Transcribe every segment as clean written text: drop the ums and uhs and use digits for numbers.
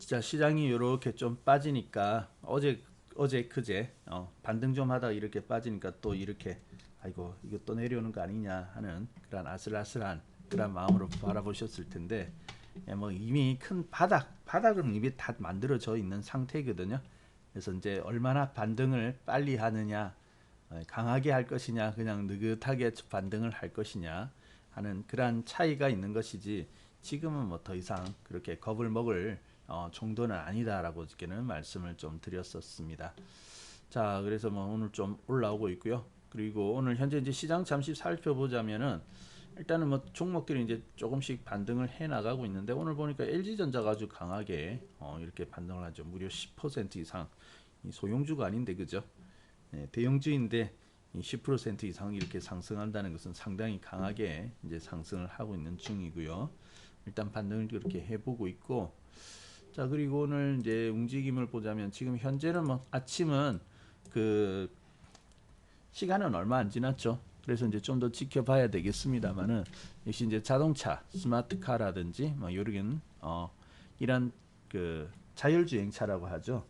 진짜 시장이 이렇게 좀 빠지니까 어제 그제 반등 좀 하다 이렇게 빠지니까 또 이렇게 아이고 이거 또 내려오는 거 아니냐 하는 그런 아슬아슬한 그런 마음으로 바라보셨을 텐데, 뭐 이미 큰 바닥은 이미 다 만들어져 있는 상태거든요. 그래서 이제 얼마나 반등을 빨리 하느냐, 강하게 할 것이냐, 그냥 느긋하게 반등을 할 것이냐 하는 그러한 차이가 있는 것이지, 지금은 뭐 더 이상 그렇게 겁을 먹을 정도는 아니다라고 저는 말씀을 좀 드렸었습니다. 자, 그래서 뭐 오늘 좀 올라오고 있고요. 그리고 오늘 현재 이제 시장 잠시 살펴보자면은, 일단은 뭐 종목들이 이제 조금씩 반등을 해 나가고 있는데, 오늘 보니까 LG전자가 아주 강하게 이렇게 반등을 하죠. 무려 10% 이상. 이 소형주가 아닌데 그죠? 대형주인데 10% 이상 이렇게 상승한다는 것은 상당히 강하게 이제 상승을 하고 있는 중이고요. 일단 반등을 그렇게 해보고 있고, 자, 그리고 오늘 이제 움직임을 보자면, 지금 현재는 뭐 아침은 그 시간은 얼마 안 지났죠. 그래서 이제 좀 더 지켜봐야 되겠습니다만은, 역시 이제 자동차, 스마트카라든지 뭐 이런 이런 그 자율주행차라고 하죠.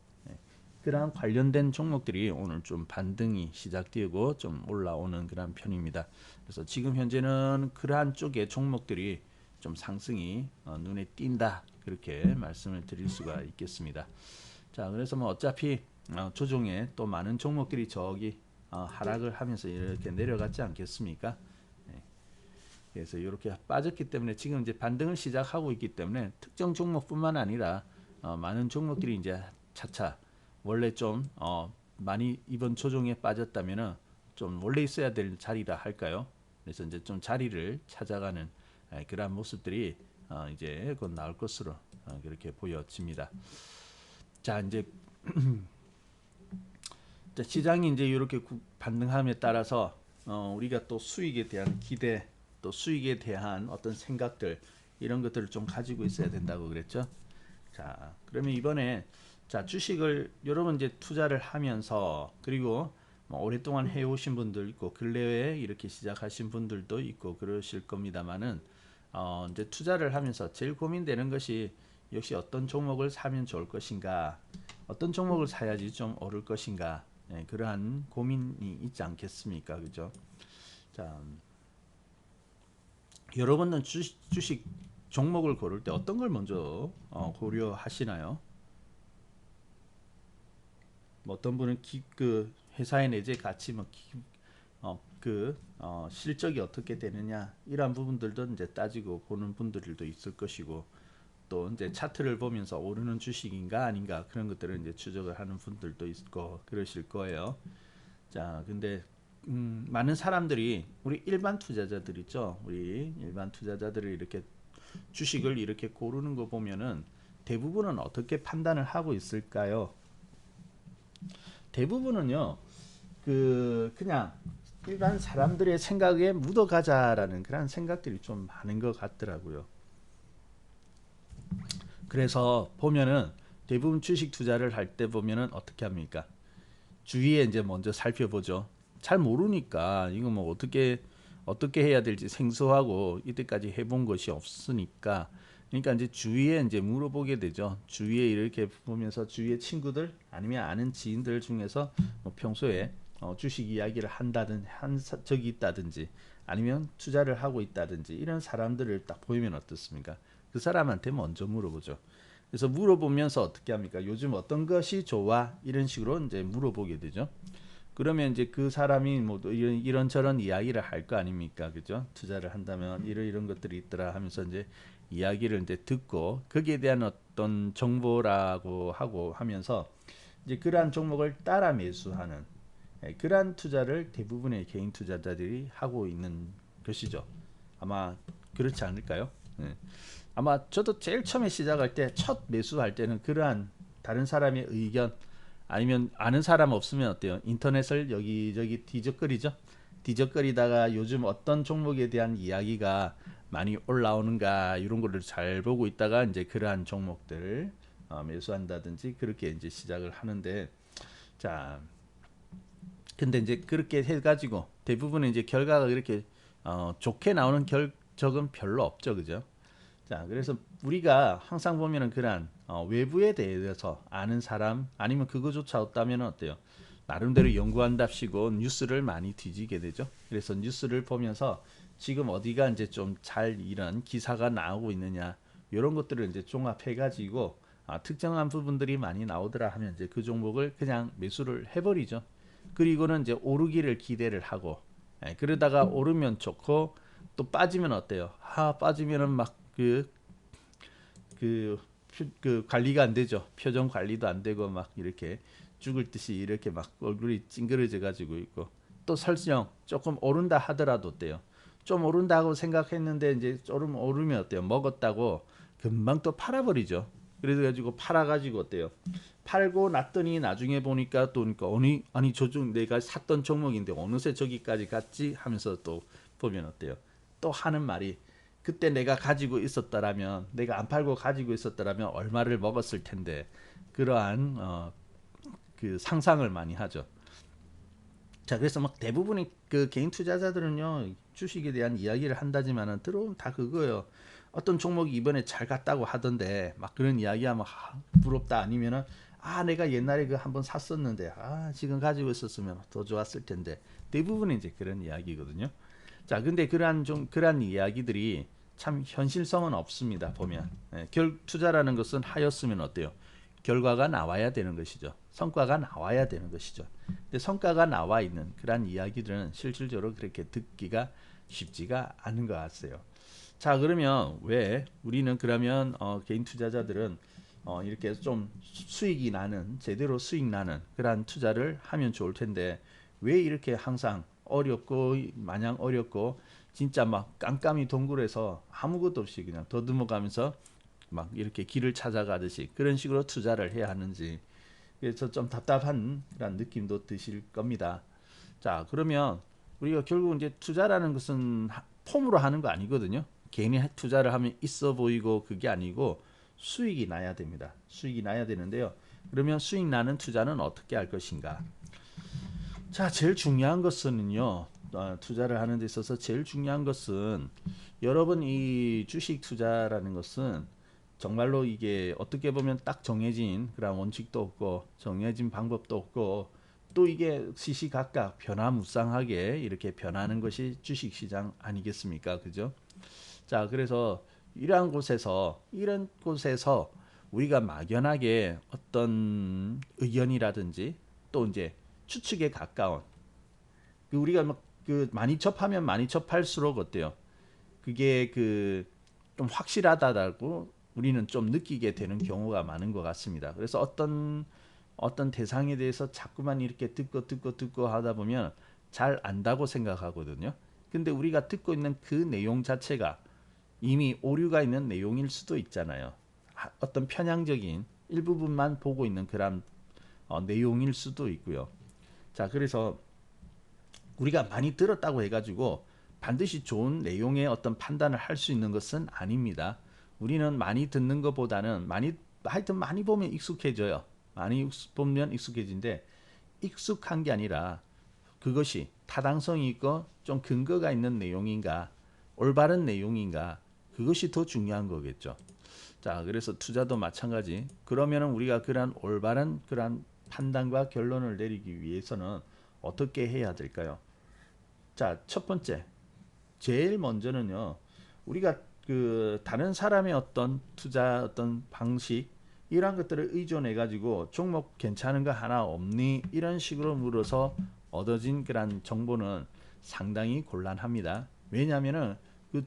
그러한 관련된 종목들이 오늘 좀 반등이 시작되고 좀 올라오는 그런 편입니다. 그래서 지금 현재는 그러한 쪽의 종목들이 좀 상승이 눈에 띈다, 그렇게 말씀을 드릴 수가 있겠습니다. 자, 그래서 뭐 어차피 조종에 또 많은 종목들이 저기 하락을 하면서 이렇게 내려갔지 않겠습니까? 네. 그래서 이렇게 빠졌기 때문에 지금 이제 반등을 시작하고 있기 때문에, 특정 종목뿐만 아니라 많은 종목들이 이제 차차 원래 좀 많이 이번 조종에 빠졌다면은 좀 원래 있어야 될 자리라 할까요? 그래서 이제 좀 자리를 찾아가는 그러한 모습들이 이제 곧 나올 것으로 그렇게 보여집니다. 자, 이제 시장이 이제 이렇게 반등함에 따라서 우리가 또 수익에 대한 기대, 또 수익에 대한 어떤 생각들, 이런 것들을 좀 가지고 있어야 된다고 그랬죠. 자, 그러면 이번에 자, 주식을 여러분 이제 투자를 하면서, 그리고 뭐 오랫동안 해오신 분들 있고 근래에 이렇게 시작하신 분들도 있고 그러실 겁니다만은, 이제 투자를 하면서 제일 고민되는 것이 역시 어떤 종목을 사면 좋을 것인가, 어떤 종목을 사야지 좀 오를 것인가, 그러한 고민이 있지 않겠습니까, 그죠? 자, 여러분은 주식 종목을 고를 때 어떤 걸 먼저 고려하시나요? 뭐 어떤 분은 그 회사의 내재 가치, 뭐 실적이 어떻게 되느냐, 이러한 부분들도 이제 따지고 보는 분들도 있을 것이고, 또 이제 차트를 보면서 오르는 주식인가 아닌가 그런 것들을 이제 추적을 하는 분들도 있고 그러실 거예요. 자, 근데 많은 사람들이, 우리 일반 투자자들 있죠. 우리 일반 투자자들이 이렇게 주식을 이렇게 고르는 거 보면은 대부분은 어떻게 판단을 하고 있을까요? 대부분은요, 그냥 일반 사람들의 생각에 묻어가자라는 그런 생각들이 좀 많은 것 같더라고요. 그래서 보면은 대부분 주식 투자를 할 때 보면은 어떻게 합니까? 주위에 이제 먼저 살펴보죠. 잘 모르니까 이거 뭐 어떻게 해야 될지 생소하고 이때까지 해본 것이 없으니까, 그러니까 이제 주위에 이제 물어보게 되죠. 주위에 이렇게 보면서 주위의 친구들 아니면 아는 지인들 중에서 뭐 평소에 주식 이야기를 한 적이 있다든지, 아니면 투자를 하고 있다든지, 이런 사람들을 딱 보이면 어떻습니까? 그 사람한테 먼저 물어보죠. 그래서 물어보면서 어떻게 합니까? 요즘 어떤 것이 좋아? 이런 식으로 이제 물어보게 되죠. 그러면 이제 그 사람이 뭐 이런저런 이야기를 할 거 아닙니까? 그죠? 투자를 한다면 이런 것들이 있더라 하면서 이제 이야기를 이제 듣고, 거기에 대한 어떤 정보라고 하고 하면서 이제 그러한 종목을 따라 매수하는, 그러한 투자를 대부분의 개인 투자자들이 하고 있는 것이죠. 아마 그렇지 않을까요? 네. 아마 저도 제일 처음에 시작할 때, 첫 매수할 때는 그러한 다른 사람의 의견, 아니면 아는 사람 없으면 어때요? 인터넷을 여기저기 뒤적거리죠. 뒤적거리다가 요즘 어떤 종목에 대한 이야기가 많이 올라오는가, 이런 거를 잘 보고 있다가 이제 그러한 종목들 매수한다든지 그렇게 이제 시작을 하는데, 자, 근데 이제 그렇게 해가지고 대부분은 이제 결과가 그렇게 좋게 나오는 적은 별로 없죠, 그죠? 자, 그래서 우리가 항상 보면은 그런 외부에 대해서 아는 사람 아니면 그거조차 없다면 어때요? 나름대로 연구한답시고 뉴스를 많이 뒤지게 되죠. 그래서 뉴스를 보면서 지금 어디가 이제 좀 잘 이런 기사가 나오고 있느냐 이런 것들을 이제 종합해 가지고 특정한 부분들이 많이 나오더라 하면 이제 그 종목을 그냥 매수를 해버리죠. 그리고는 이제 오르기를 기대를 하고 그러다가 오르면 좋고 또 빠지면 어때요? 빠지면은 막 그, 그 관리가 안 되죠. 표정 관리도 안 되고 막 이렇게 죽을 듯이 이렇게 막 얼굴이 찡그러져 가지고 있고 또 설령 조금 오른다 하더라도 어때요? 좀 오른다고 생각했는데 이제 조금 오르면 어때요? 먹었다고 금방 또 팔아버리죠. 그래서 가지고 팔아가지고 어때요? 팔고 났더니 나중에 보니까 또 그러니까 아니 저쪽 내가 샀던 종목인데 어느새 저기까지 갔지 하면서 또 보면 어때요? 또 하는 말이 그때 내가 가지고 있었더라면 내가 안 팔고 가지고 있었더라면 얼마를 먹었을 텐데 그러한 그 상상을 많이 하죠. 자, 그래서 막 대부분의 그 개인 투자자들은요 주식에 대한 이야기를 한다지만은 들어오면 다 그거예요. 어떤 종목이 이번에 잘 갔다고 하던데 막 그런 이야기하면 부럽다 아니면은 내가 옛날에 그 한번 샀었는데 지금 가지고 있었으면 더 좋았을 텐데 대부분은 이제 그런 이야기거든요. 자, 근데 그러한 이야기들이 참 현실성은 없습니다. 보면 투자라는 것은 하였으면 어때요? 결과가 나와야 되는 것이죠. 성과가 나와야 되는 것이죠. 근데 성과가 나와 있는 그런 이야기들은 실질적으로 그렇게 듣기가 쉽지가 않은 것 같아요. 자, 그러면 왜 우리는 그러면 개인 투자자들은 이렇게 좀 수익이 나는 제대로 수익 나는 그런 투자를 하면 좋을 텐데 왜 이렇게 항상 어렵고 마냥 어렵고 진짜 막 깜깜이 동굴에서 아무것도 없이 그냥 더듬어 가면서 막 이렇게 길을 찾아가듯이 그런 식으로 투자를 해야 하는지 그래서 좀 답답한 그런 느낌도 드실 겁니다. 자, 그러면 우리가 결국 이제 투자라는 것은 폼으로 하는 거 아니거든요. 개인이 투자를 하면 있어 보이고 그게 아니고 수익이 나야 됩니다. 수익이 나야 되는데요. 그러면 수익 나는 투자는 어떻게 할 것인가? 자, 제일 중요한 것은요. 투자를 하는 데 있어서 제일 중요한 것은 여러분 이 주식 투자라는 것은 정말로 이게 어떻게 보면 딱 정해진 그런 원칙도 없고 정해진 방법도 없고 또 이게 시시각각 변화무쌍하게 이렇게 변하는 것이 주식시장 아니겠습니까? 그죠? 자, 그래서 이런 곳에서 우리가 막연하게 어떤 의견이라든지 또 이제 추측에 가까운 우리가 막 그 많이 접하면 많이 접할수록 어때요? 그게 그 좀 확실하다고 우리는 좀 느끼게 되는 경우가 많은 것 같습니다. 그래서 어떤 대상에 대해서 자꾸만 이렇게 듣고 하다 보면 잘 안다고 생각하거든요. 근데 우리가 듣고 있는 그 내용 자체가 이미 오류가 있는 내용일 수도 있잖아요. 어떤 편향적인 일부분만 보고 있는 그런 내용일 수도 있고요. 자, 그래서 우리가 많이 들었다고 해가지고 반드시 좋은 내용의 어떤 판단을 할 수 있는 것은 아닙니다. 우리는 많이 듣는 것보다는 하여튼 많이 보면 익숙해져요. 많이 보면 익숙해진데 익숙한 게 아니라 그것이 타당성이 있고 좀 근거가 있는 내용인가 올바른 내용인가 그것이 더 중요한 거겠죠. 자, 그래서 투자도 마찬가지. 그러면은 우리가 그러한 올바른 그러한 판단과 결론을 내리기 위해서는 어떻게 해야 될까요? 자, 첫 번째, 제일 먼저는요. 우리가 그 다른 사람의 어떤 투자 어떤 방식 이런 것들을 의존해 가지고 종목 괜찮은 거 하나 없니? 이런 식으로 물어서 얻어진 그런 정보는 상당히 곤란합니다. 왜냐하면은 그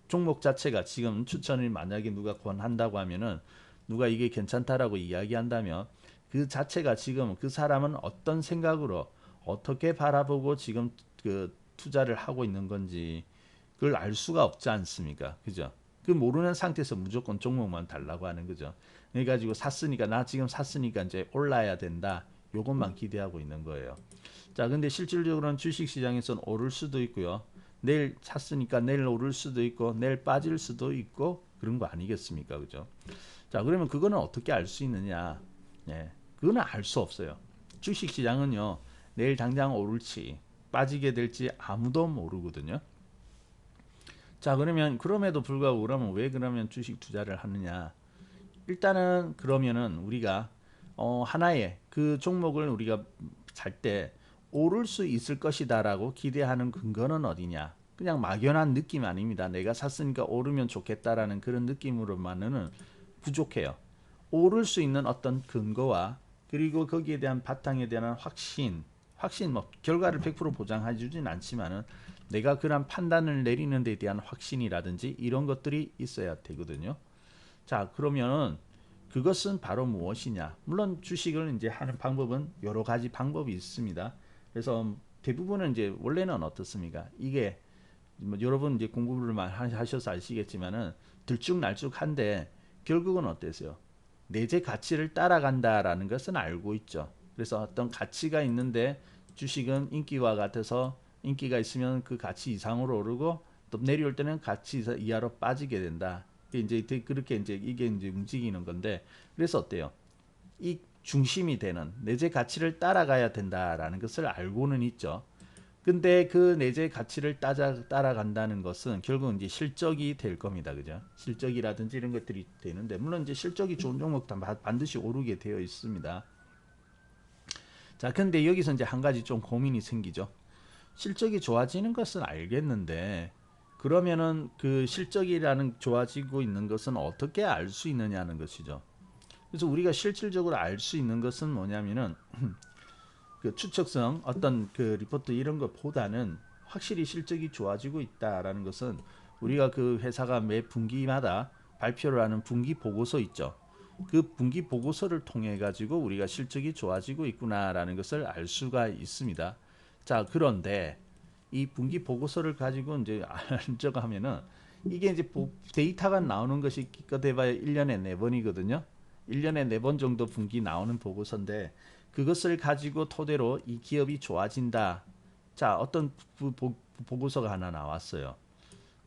종목 자체가 지금 추천을 만약에 누가 권한다고 하면은 누가 이게 괜찮다라고 이야기한다면 그 자체가 지금 그 사람은 어떤 생각으로 어떻게 바라보고 지금 그 투자를 하고 있는 건지 그걸 알 수가 없지 않습니까? 그죠? 그 모르는 상태에서 무조건 종목만 달라고 하는 거죠. 그래가지고 샀으니까 나 지금 샀으니까 이제 올라야 된다. 요것만 기대하고 있는 거예요. 자, 근데 실질적으로는 주식 시장에서는 오를 수도 있고요. 내일 샀으니까 내일 오를 수도 있고 내일 빠질 수도 있고 그런 거 아니겠습니까? 그죠? 자, 그러면 그거는 어떻게 알 수 있느냐? 예. 그거는 알 수 없어요. 주식 시장은요. 내일 당장 오를지 빠지게 될지 아무도 모르거든요. 자, 그러면 그럼에도 불구하고 그러면 왜 그러면 주식 투자를 하느냐? 일단은 그러면은 우리가 하나의 그 종목을 우리가 살 때 오를 수 있을 것이다라고 기대하는 근거는 어디냐? 그냥 막연한 느낌 아닙니다. 내가 샀으니까 오르면 좋겠다라는 그런 느낌으로만은 부족해요. 오를 수 있는 어떤 근거와 그리고 거기에 대한 바탕에 대한 확신 뭐 결과를 100% 보장해 주진 않지만은 내가 그런 판단을 내리는 데 대한 확신이라든지 이런 것들이 있어야 되거든요. 자, 그러면 그것은 바로 무엇이냐? 물론 주식을 이제 하는 방법은 여러 가지 방법이 있습니다. 그래서 대부분은 이제 원래는 어떻습니까? 이게 뭐 여러분 이제 공부를 많이 하셔서 아시겠지만은 들쭉날쭉한데 결국은 어땠어요? 내재 가치를 따라간다라는 것은 알고 있죠. 그래서 어떤 가치가 있는데 주식은 인기와 같아서 인기가 있으면 그 가치 이상으로 오르고 또 내려올 때는 가치 이하로 빠지게 된다. 이제 그렇게 이게 이제 움직이는 건데 그래서 어때요? 이 중심이 되는 내재 가치를 따라가야 된다라는 것을 알고는 있죠. 근데 그 내재 가치를 따라간다는 것은 결국은 이제 실적이 될 겁니다. 그죠? 실적이라든지 이런 것들이 되는데, 물론 이제 실적이 좋은 종목 반드시 오르게 되어 있습니다. 자, 근데 여기서 이제 한 가지 좀 고민이 생기죠. 실적이 좋아지는 것은 알겠는데, 그러면은 그 실적이라는 좋아지고 있는 것은 어떻게 알 수 있느냐는 것이죠. 그래서 우리가 실질적으로 알 수 있는 것은 뭐냐면은 그 추측성 어떤 그 리포트 이런 것보다는 확실히 실적이 좋아지고 있다라는 것은 우리가 그 회사가 매 분기마다 발표를 하는 분기 보고서 있죠. 그 분기 보고서를 통해 가지고 우리가 실적이 좋아지고 있구나라는 것을 알 수가 있습니다. 자, 그런데 이 분기 보고서를 가지고 이제 알적 하면은 이게 이제 데이터가 나오는 것이 기껏 해봐야 1년에 4번이거든요. 1년에 4번 정도 분기 나오는 보고서인데 그것을 가지고 토대로 이 기업이 좋아진다. 자, 어떤 보고서가 하나 나왔어요.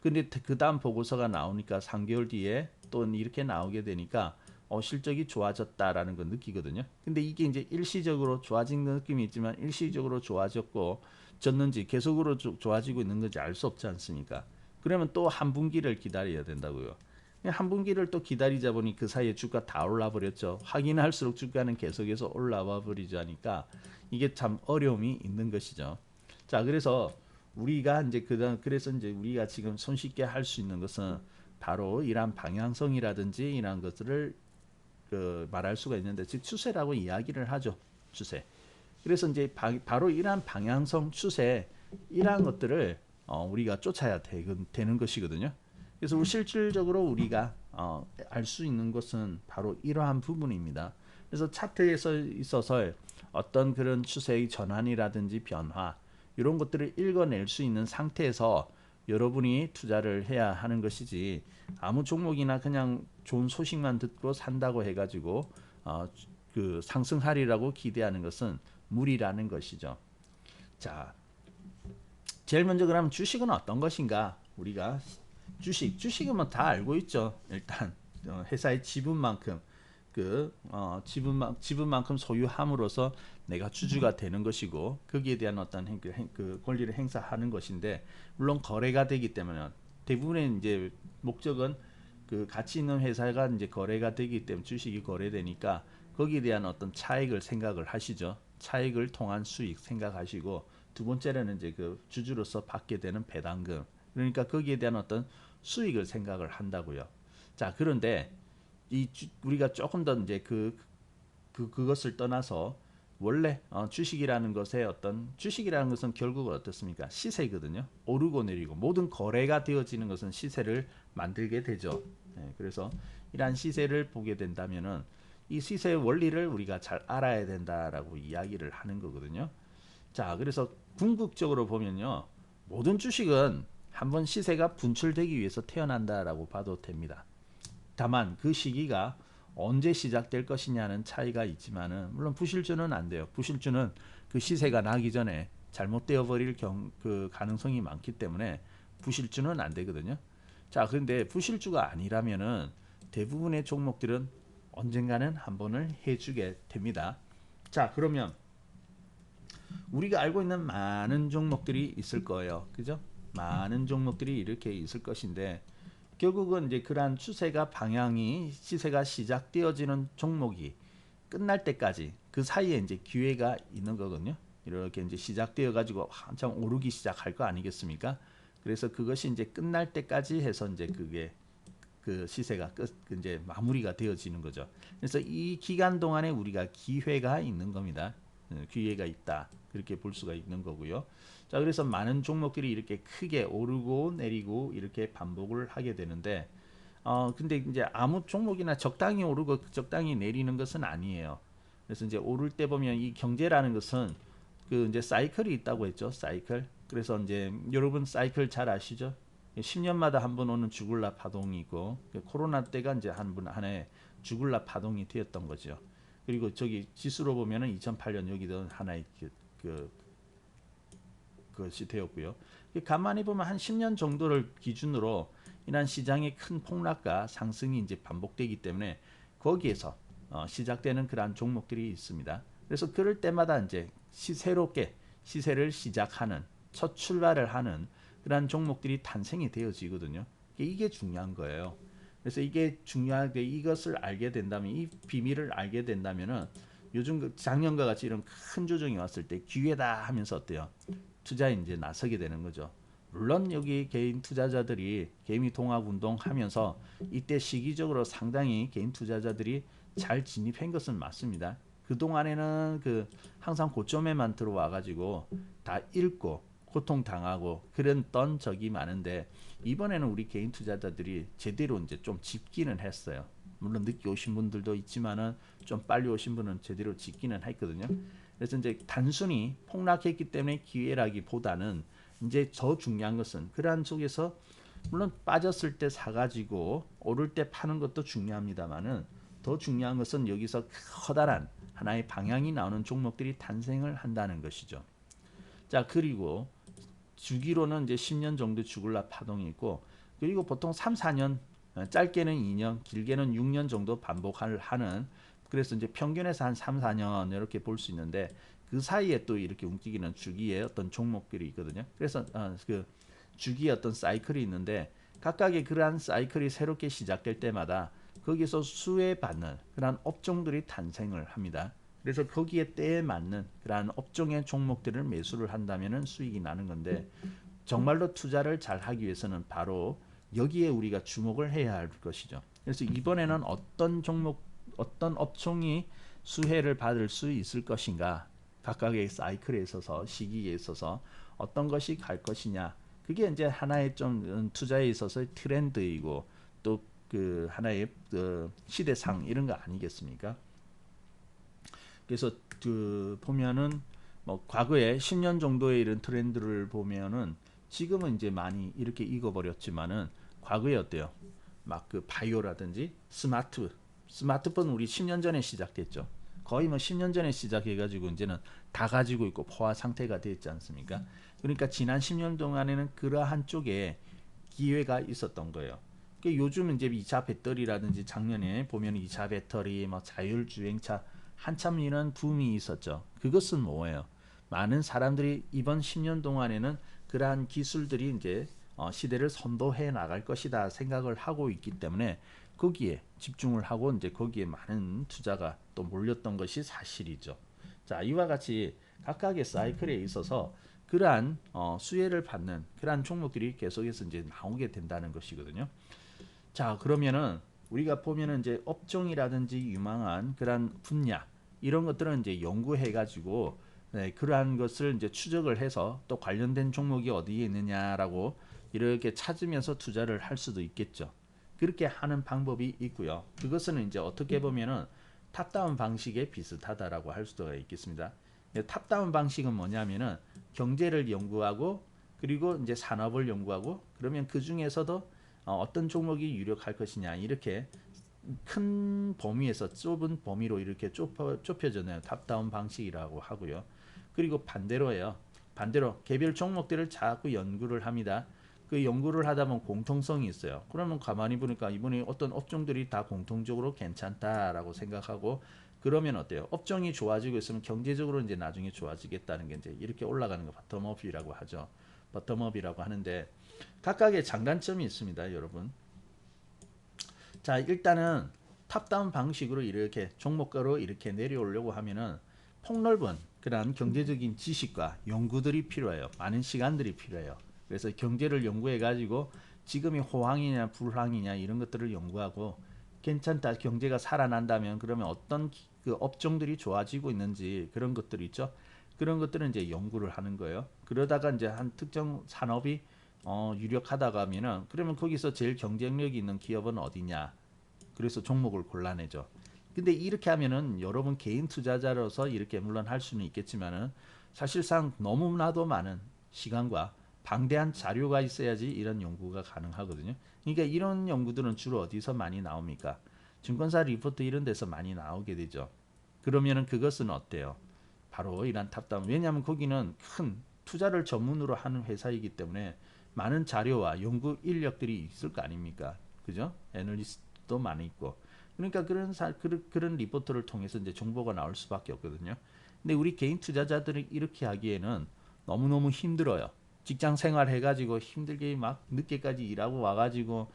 근데 그 다음 보고서가 나오니까 3개월 뒤에 또 이렇게 나오게 되니까 실적이 좋아졌다라는 걸 느끼거든요. 근데 이게 이제 일시적으로 좋아진 느낌이 있지만 일시적으로 좋아졌고 졌는지 계속으로 좋아지고 있는 건지 알 수 없지 않습니까? 그러면 또 한 분기를 기다려야 된다고요. 한 분기를 또 기다리자 보니 그 사이에 주가 다 올라 버렸죠. 확인할수록 주가는 계속해서 올라와 버리자니까 이게 참 어려움이 있는 것이죠. 자, 그래서 우리가 이제 그래서 이제 우리가 지금 손쉽게 할 수 있는 것은 바로 이러한 방향성이라든지 이러한 것들을 그 말할 수가 있는데 즉 추세라고 이야기를 하죠. 추세. 그래서 이제 바로 이러한 방향성 추세 이러한 것들을 우리가 쫓아야 되는 것이거든요. 그래서 실질적으로 우리가 알 수 있는 것은 바로 이러한 부분입니다. 그래서 차트에서 있어서 어떤 그런 추세의 전환이라든지 변화 이런 것들을 읽어낼 수 있는 상태에서 여러분이 투자를 해야 하는 것이지 아무 종목이나 그냥 좋은 소식만 듣고 산다고 해가지고 그 상승하리라고 기대하는 것은 무리라는 것이죠. 자, 제일 먼저 그러면 주식은 어떤 것인가? 우리가 주식은 뭐 다 알고 있죠. 일단 회사의 지분만큼 지분만큼 소유함으로써 내가 주주가 되는 것이고 거기에 대한 어떤 그 권리를 행사하는 것인데 물론 거래가 되기 때문에 대부분의 이제 목적은 그 가치 있는 회사가 이제 거래가 되기 때문에 주식이 거래되니까 거기에 대한 어떤 차익을 생각을 하시죠. 차익을 통한 수익 생각하시고 두 번째는 이제 그 주주로서 받게 되는 배당금 그러니까 거기에 대한 어떤 수익을 생각을 한다고요. 자, 그런데 우리가 조금 더 이제 그것을 떠나서 원래 주식이라는 것은 결국 어떻습니까? 시세거든요. 오르고 내리고 모든 거래가 되어지는 것은 시세를 만들게 되죠. 네, 그래서 이러한 시세를 보게 된다면은 이 시세의 원리를 우리가 잘 알아야 된다라고 이야기를 하는 거거든요. 자, 그래서 궁극적으로 보면요. 모든 주식은 한번 시세가 분출되기 위해서 태어난다라고 봐도 됩니다. 다만 그 시기가 언제 시작될 것이냐는 차이가 있지만은 물론 부실주는 안 돼요. 부실주는 그 시세가 나기 전에 잘못되어 버릴 그 가능성이 많기 때문에 부실주는 안 되거든요. 자, 그런데 부실주가 아니라면은 대부분의 종목들은 언젠가는 한 번을 해주게 됩니다. 자, 그러면 우리가 알고 있는 많은 종목들이 있을 거예요. 그죠? 많은 종목들이 이렇게 있을 것인데 결국은 이제 그러한 추세가 방향이 시세가 시작되어지는 종목이 끝날 때까지 그 사이에 이제 기회가 있는 거거든요. 이렇게 이제 시작되어 가지고 한참 오르기 시작할 거 아니겠습니까? 그래서 그것이 이제 끝날 때까지 해서 이제 그게 그 시세가 이제 마무리가 되어지는 거죠. 그래서 이 기간 동안에 우리가 기회가 있는 겁니다. 기회가 있다. 그렇게 볼 수가 있는 거고요. 자, 그래서 많은 종목들이 이렇게 크게 오르고 내리고 이렇게 반복을 하게 되는데 근데 이제 아무 종목이나 적당히 오르고 적당히 내리는 것은 아니에요. 그래서 이제 오를 때 보면 이 경제라는 것은 그 이제 사이클이 있다고 했죠. 사이클. 그래서 이제 여러분 사이클 잘 아시죠? 10년마다 한 번 오는 주글라 파동이 있고 코로나 때가 이제 한 해 주글라 파동이 되었던 거죠. 그리고 저기 지수로 보면은 2008년 여기도 하나의 그것이 되었고요. 가만히 보면 한 10년 정도를 기준으로 이런 시장의 큰 폭락과 상승이 이제 반복되기 때문에 거기에서 시작되는 그러한 종목들이 있습니다. 그래서 그럴 때마다 이제 새롭게 시세를 시작하는 첫 출발을 하는 그러한 종목들이 탄생이 되어지거든요. 이게 중요한 거예요. 그래서 이게 중요하게 이것을 알게 된다면 이 비밀을 알게 된다면은 요즘 작년과 같이 이런 큰 조정이 왔을 때 기회다 하면서 어때요? 투자에 이제 나서게 되는 거죠. 물론 여기 개인 투자자들이 개미 동학 운동하면서 이때 시기적으로 상당히 개인 투자자들이 잘 진입한 것은 맞습니다. 그 동안에는 항상 고점에만 들어와 가지고 다 잃고 고통 당하고 그랬던 적이 많은데 이번에는 우리 개인 투자자들이 제대로 이제 좀 짚기는 했어요. 물론 늦게 오신 분들도 있지만은 좀 빨리 오신 분은 제대로 짚기는 했거든요. 그래서 이제 단순히 폭락했기 때문에 기회라기보다는 이제 더 중요한 것은 그러한 속에서 물론 빠졌을 때 사가지고 오를 때 파는 것도 중요합니다만은 더 중요한 것은 여기서 커다란 하나의 방향이 나오는 종목들이 탄생을 한다는 것이죠. 자, 그리고 주기로는 이제 10년 정도 주글라 파동이 있고 그리고 보통 3, 4년 짧게는 2년 길게는 6년 정도 반복을 하는 그래서 이제 평균에서 한 3, 4년 이렇게 볼 수 있는데 그 사이에 또 이렇게 움직이는 주기의 어떤 종목들이 있거든요. 그래서 그 주기의 어떤 사이클이 있는데 각각의 그러한 사이클이 새롭게 시작될 때마다 거기서 수혜받는 그러한 업종들이 탄생을 합니다. 그래서 거기에 때에 맞는 그러한 업종의 종목들을 매수를 한다면 수익이 나는 건데 정말로 투자를 잘 하기 위해서는 바로 여기에 우리가 주목을 해야 할 것이죠. 그래서 이번에는 어떤 종목, 어떤 업종이 수혜를 받을 수 있을 것인가, 각각의 사이클에 있어서 시기에 있어서 어떤 것이 갈 것이냐, 그게 이제 하나의 좀 투자에 있어서 트렌드이고 또 그 하나의 시대상 이런 거 아니겠습니까? 그래서 그 보면은 뭐 과거에 10년 정도의 이런 트렌드를 보면은 지금은 이제 많이 이렇게 익어버렸지만은 과거에 어때요? 막 그 바이오라든지 스마트폰 우리 10년 전에 시작됐죠. 거의 뭐 10년 전에 시작해가지고 이제는 다 가지고 있고 포화 상태가 됐지 않습니까? 그러니까 지난 10년 동안에는 그러한 쪽에 기회가 있었던 거예요. 요즘은 이제 2차 배터리라든지 작년에 보면 2차 배터리, 뭐 자율주행차 한참 이런 붐이 있었죠. 그것은 뭐예요? 많은 사람들이 이번 10년 동안에는 그러한 기술들이 이제 시대를 선도해 나갈 것이다 생각을 하고 있기 때문에 거기에 집중을 하고 이제 거기에 많은 투자가 또 몰렸던 것이 사실이죠. 자, 이와 같이 각각의 사이클에 있어서 그러한 수혜를 받는 그러한 종목들이 계속해서 이제 나오게 된다는 것이거든요. 자, 그러면은 우리가 보면은 이제 업종이라든지 유망한 그런 분야 이런 것들은 이제 연구해 가지고 네, 그러한 것을 이제 추적을 해서 또 관련된 종목이 어디에 있느냐라고 이렇게 찾으면서 투자를 할 수도 있겠죠. 그렇게 하는 방법이 있고요. 그것은 이제 어떻게 보면은 탑다운 방식에 비슷하다라고 할 수도 있겠습니다. 탑다운 방식은 뭐냐면은 경제를 연구하고 그리고 이제 산업을 연구하고 그러면 그 중에서도 어떤 종목이 유력할 것이냐 이렇게 큰 범위에서 좁은 범위로 이렇게 좁혀져요. 탑다운 방식이라고 하고요. 그리고 반대로예요. 반대로 개별 종목들을 자꾸 연구를 합니다. 그 연구를 하다 보면 공통성이 있어요. 그러면 가만히 보니까 이번에 어떤 업종들이 다 공통적으로 괜찮다라고 생각하고 그러면 어때요? 업종이 좋아지고 있으면 경제적으로 이제 나중에 좋아지겠다는 게 이제 이렇게 올라가는 거 바텀업이라고 하죠. 버텀업이라고 하는데 각각의 장단점이 있습니다, 여러분. 자, 일단은 탑다운 방식으로 이렇게 종목가로 이렇게 내려오려고 하면은 폭넓은 그런 경제적인 지식과 연구들이 필요해요. 많은 시간들이 필요해요. 그래서 경제를 연구해 가지고 지금이 호황이냐 불황이냐 이런 것들을 연구하고 괜찮다 경제가 살아난다면 그러면 어떤 그 업종들이 좋아지고 있는지 그런 것들이 있죠. 그런 것들은 이제 연구를 하는 거예요. 그러다가 이제 한 특정 산업이 유력하다가 하면은 그러면 거기서 제일 경쟁력이 있는 기업은 어디냐. 그래서 종목을 골라내죠. 근데 이렇게 하면은 여러분 개인 투자자로서 이렇게 물론 할 수는 있겠지만은 사실상 너무나도 많은 시간과 방대한 자료가 있어야지 이런 연구가 가능하거든요. 그러니까 이런 연구들은 주로 어디서 많이 나옵니까? 증권사 리포트 이런 데서 많이 나오게 되죠. 그러면은 그것은 어때요? 바로 이런 탑다운. 왜냐하면 거기는 큰 투자를 전문으로 하는 회사이기 때문에 많은 자료와 연구 인력들이 있을 거 아닙니까? 그죠? 애널리스트도 많이 있고. 그러니까 그런 리포트를 통해서 이제 정보가 나올 수밖에 없거든요. 근데 우리 개인 투자자들이 이렇게 하기에는 너무너무 힘들어요. 직장 생활 해가지고 힘들게 막 늦게까지 일하고 와가지고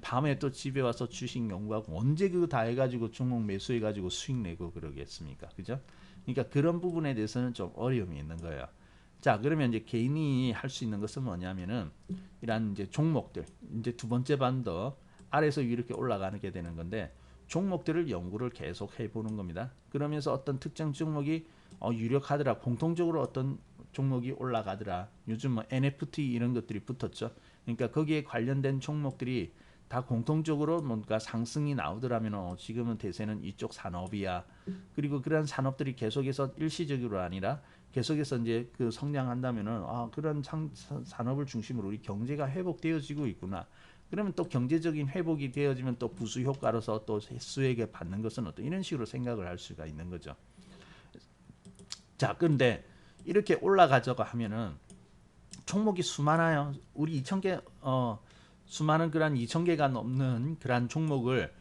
밤에 또 집에 와서 주식 연구하고 언제 그거 다 해가지고 종목 매수해가지고 수익 내고 그러겠습니까? 그죠? 그러니까 그런 부분에 대해서는 좀 어려움이 있는 거예요. 자, 그러면 이제 개인이 할 수 있는 것은 뭐냐면은 이런 이제 종목들 이제 두 번째 반도 아래서 위로 이렇게 올라가게 되는 건데 종목들을 연구를 계속 해보는 겁니다. 그러면서 어떤 특정 종목이 유력하더라, 공통적으로 어떤 종목이 올라가더라. 요즘 뭐 NFT 이런 것들이 붙었죠. 그러니까 거기에 관련된 종목들이 다 공통적으로 뭔가 상승이 나오더라면 지금은 대세는 이쪽 산업이야. 그리고 그런 산업들이 계속해서 일시적으로 아니라 계속해서 이제 그 성장한다면은 그런 산업을 중심으로 우리 경제가 회복되어지고 있구나. 그러면 또 경제적인 회복이 되어지면 또 부수 효과로서 또 수익을 받는 것은 어떤 이런 식으로 생각을 할 수가 있는 거죠. 자, 그런데 이렇게 올라가자고 하면은 종목이 수많아요. 우리 2,000개 수많은 그런 2,000개가 넘는 그런 종목을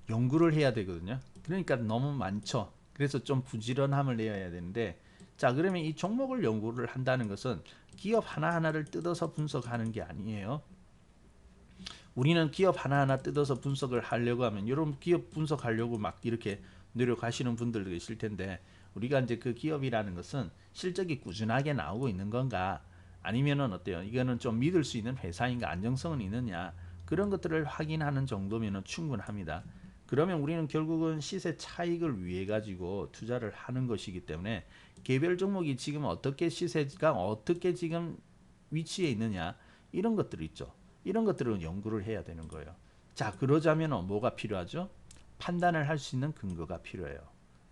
연구를 해야 되거든요. 그러니까 너무 많죠. 그래서 좀 부지런함을 내야 되는데 자, 그러면 이 종목을 연구를 한다는 것은 기업 하나하나를 뜯어서 분석하는 게 아니에요. 우리는 기업 하나하나 뜯어서 분석을 하려고 하면 여러분 기업 분석하려고 막 이렇게 노력하시는 분들도 계실 텐데 우리가 이제 그 기업이라는 것은 실적이 꾸준하게 나오고 있는 건가 아니면은 어때요? 이거는 좀 믿을 수 있는 회사인가 안정성은 있느냐 그런 것들을 확인하는 정도면은 충분합니다. 그러면 우리는 결국은 시세 차익을 위해 가지고 투자를 하는 것이기 때문에 개별 종목이 지금 어떻게 시세가 어떻게 지금 위치에 있느냐 이런 것들이 있죠. 이런 것들을 연구를 해야 되는 거예요. 자, 그러자면 뭐가 필요하죠? 판단을 할 수 있는 근거가 필요해요.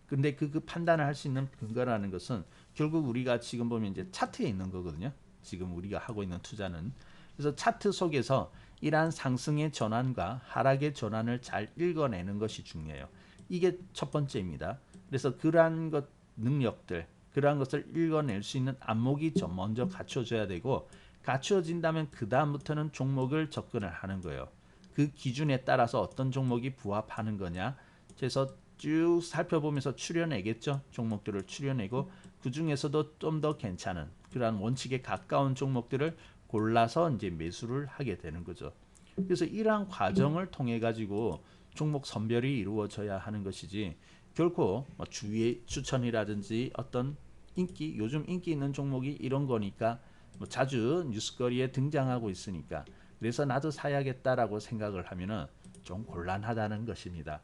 근데 그 판단을 할 수 있는 근거라는 것은 결국 우리가 지금 보면 이제 차트에 있는 거거든요. 지금 우리가 하고 있는 투자는. 그래서 차트 속에서 이러한 상승의 전환과 하락의 전환을 잘 읽어내는 것이 중요해요. 이게 첫 번째입니다. 그래서 그러한 것 능력들, 그러한 것을 읽어낼 수 있는 안목이 먼저 갖춰져야 되고 갖추어진다면 그 다음부터는 종목을 접근을 하는 거예요. 그 기준에 따라서 어떤 종목이 부합하는 거냐. 그래서 쭉 살펴보면서 추려내겠죠. 종목들을 추려내고 그 중에서도 좀 더 괜찮은 그러한 원칙에 가까운 종목들을 골라서 이제 매수를 하게 되는 거죠. 그래서 이러한 과정을 통해 가지고 종목 선별이 이루어져야 하는 것이지 결코 뭐 주위의 추천이라든지 어떤 인기 요즘 인기 있는 종목이 이런 거니까 뭐 자주 뉴스거리에 등장하고 있으니까 그래서 나도 사야겠다라고 생각을 하면은 좀 곤란하다는 것입니다.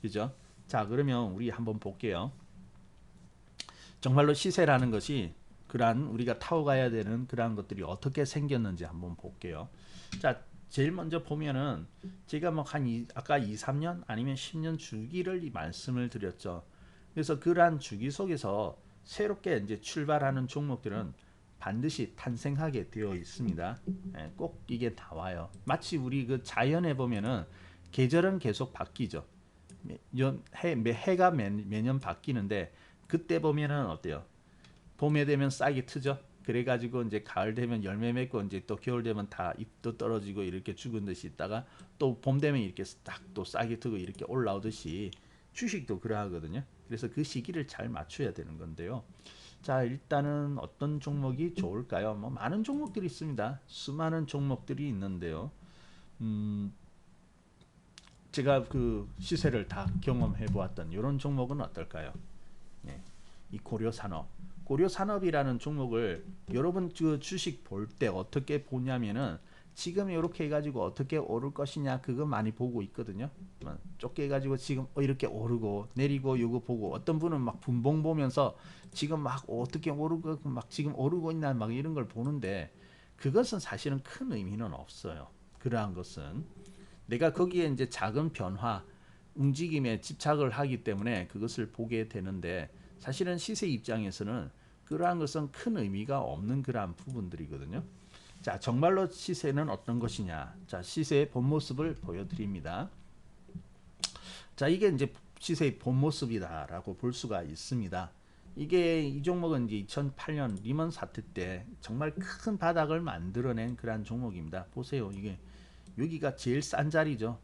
그죠? 자, 그러면 우리 한번 볼게요. 정말로 시세라는 것이 그러한 우리가 타고가야 되는 그러한 것들이 어떻게 생겼는지 한번 볼게요. 자, 제일 먼저 보면은 제가 뭐 아까 2, 3년 아니면 10년 주기를 말씀을 드렸죠. 그래서 그러한 주기 속에서 새롭게 이제 출발하는 종목들은 반드시 탄생하게 되어 있습니다. 꼭 이게 나와요. 마치 우리 그 자연에 보면은 계절은 계속 바뀌죠. 해가 매년 바뀌는데 그때 보면은 어때요? 봄에 되면 싹이 트죠. 그래가지고 이제 가을 되면 열매 맺고 이제 또 겨울 되면 다 잎도 떨어지고 이렇게 죽은 듯이 있다가 또 봄 되면 이렇게 딱 또 싹이 트고 이렇게 올라오듯이 주식도 그러하거든요. 그래서 그 시기를 잘 맞춰야 되는 건데요. 자, 일단은 어떤 종목이 좋을까요? 뭐 많은 종목들이 있습니다. 수많은 종목들이 있는데요. 음, 제가 그 시세를 다 경험해 보았던 이런 종목은 어떨까요? 네, 이 고려산업. 고려산업이라는 종목을 여러분 그 주식 볼 때 어떻게 보냐면은 지금 이렇게 해가지고 어떻게 오를 것이냐 그거 많이 보고 있거든요. 좁게 해가지고 지금 이렇게 오르고 내리고 이거 보고 어떤 분은 막 분봉 보면서 지금 막 어떻게 오르고 막 지금 오르고 있나 막 이런 걸 보는데 그것은 사실은 큰 의미는 없어요. 그러한 것은 내가 거기에 이제 작은 변화 움직임에 집착을 하기 때문에 그것을 보게 되는데 사실은 시세 입장에서는 그러한 것은 큰 의미가 없는 그러한 부분들이거든요. 자, 정말로 시세는 어떤 것이냐? 자, 시세의 본 모습을 보여드립니다. 자, 이게 이제 시세의 본 모습이다라고 볼 수가 있습니다. 이게 이 종목은 이제 2008년 리먼 사태 때 정말 큰 바닥을 만들어낸 그러한 종목입니다. 보세요, 이게 여기가 제일 싼 자리죠.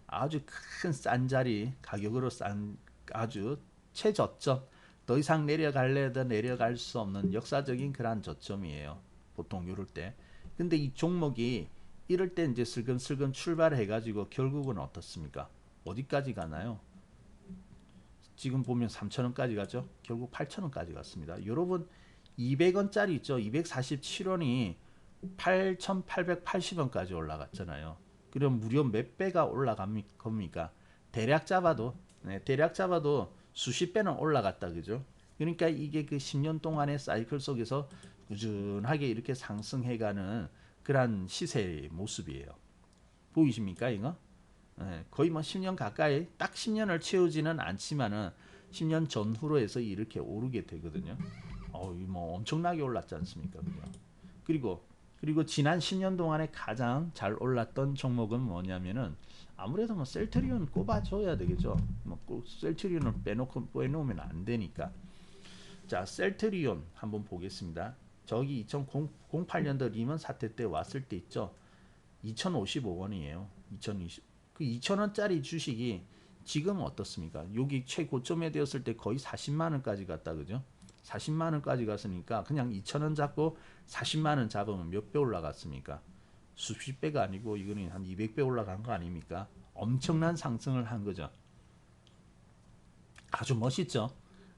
아주 큰 싼 자리 가격으로 싼 아주 최저점 더 이상 내려갈래도 내려갈 수 없는 역사적인 그러한 저점이에요. 보통 이럴 때. 근데 이 종목이 이럴 때 이제 슬금슬금 출발해 가지고 결국은 어떻습니까? 어디까지 가나요? 지금 보면 3,000원까지 가죠. 결국 8,000원까지 갔습니다. 여러분 200원짜리 있죠. 247원이 8,880원까지 올라갔잖아요. 그럼 무려 몇 배가 올라갑니까? 대략 잡아도 대략 잡아도 수십 배는 올라갔다 그죠? 그러니까 이게 그 10년 동안의 사이클 속에서 꾸준하게 이렇게 상승해가는 그런 시세의 모습이에요. 보이십니까 이거? 거의 뭐 10년 가까이 딱 10년을 채우지는 않지만은 10년 전후로 해서 이렇게 오르게 되거든요. 뭐 엄청나게 올랐지 않습니까? 그죠? 그리고 지난 10년 동안에 가장 잘 올랐던 종목은 뭐냐면은 아무래도 뭐 셀트리온 꼽아줘야 되겠죠. 뭐꼭 셀트리온을 빼놓으면 안 되니까. 자, 셀트리온 한번 보겠습니다. 저기 2008년도 리먼 사태 때 왔을 때 있죠. 2,055원이에요. 2020. 그 2,000원짜리 주식이 지금 어떻습니까? 여기 최고점에 되었을 때 거의 40만 원까지 갔다 그죠? 40만 원까지 갔으니까 그냥 2,000원 잡고 40만 원 잡으면 몇 배 올라갔습니까? 수십 배가 아니고 이거는 한 200배 올라간 거 아닙니까? 엄청난 상승을 한 거죠. 아주 멋있죠.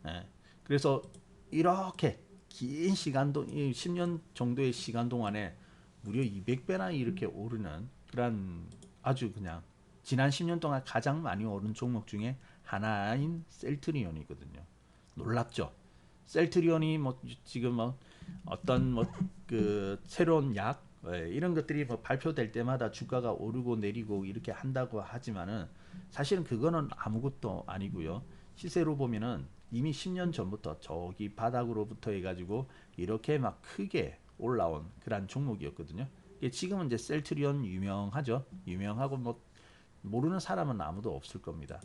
예. 그래서 이렇게 긴 시간도 10년 정도의 시간 동안에 무려 200배나 이렇게 오르는 그런 아주 그냥 지난 10년 동안 가장 많이 오른 종목 중에 하나인 셀트리온이거든요. 놀랍죠. 셀트리온이 뭐 지금 뭐 어떤 뭐 그 새로운 약 이런 것들이 뭐 발표될 때마다 주가가 오르고 내리고 이렇게 한다고 하지만은 사실은 그거는 아무것도 아니고요. 시세로 보면은 이미 10년 전부터 저기 바닥으로부터 해가지고 이렇게 막 크게 올라온 그런 종목이었거든요. 지금은 이제 셀트리온 유명하죠. 유명하고 뭐 모르는 사람은 아무도 없을 겁니다.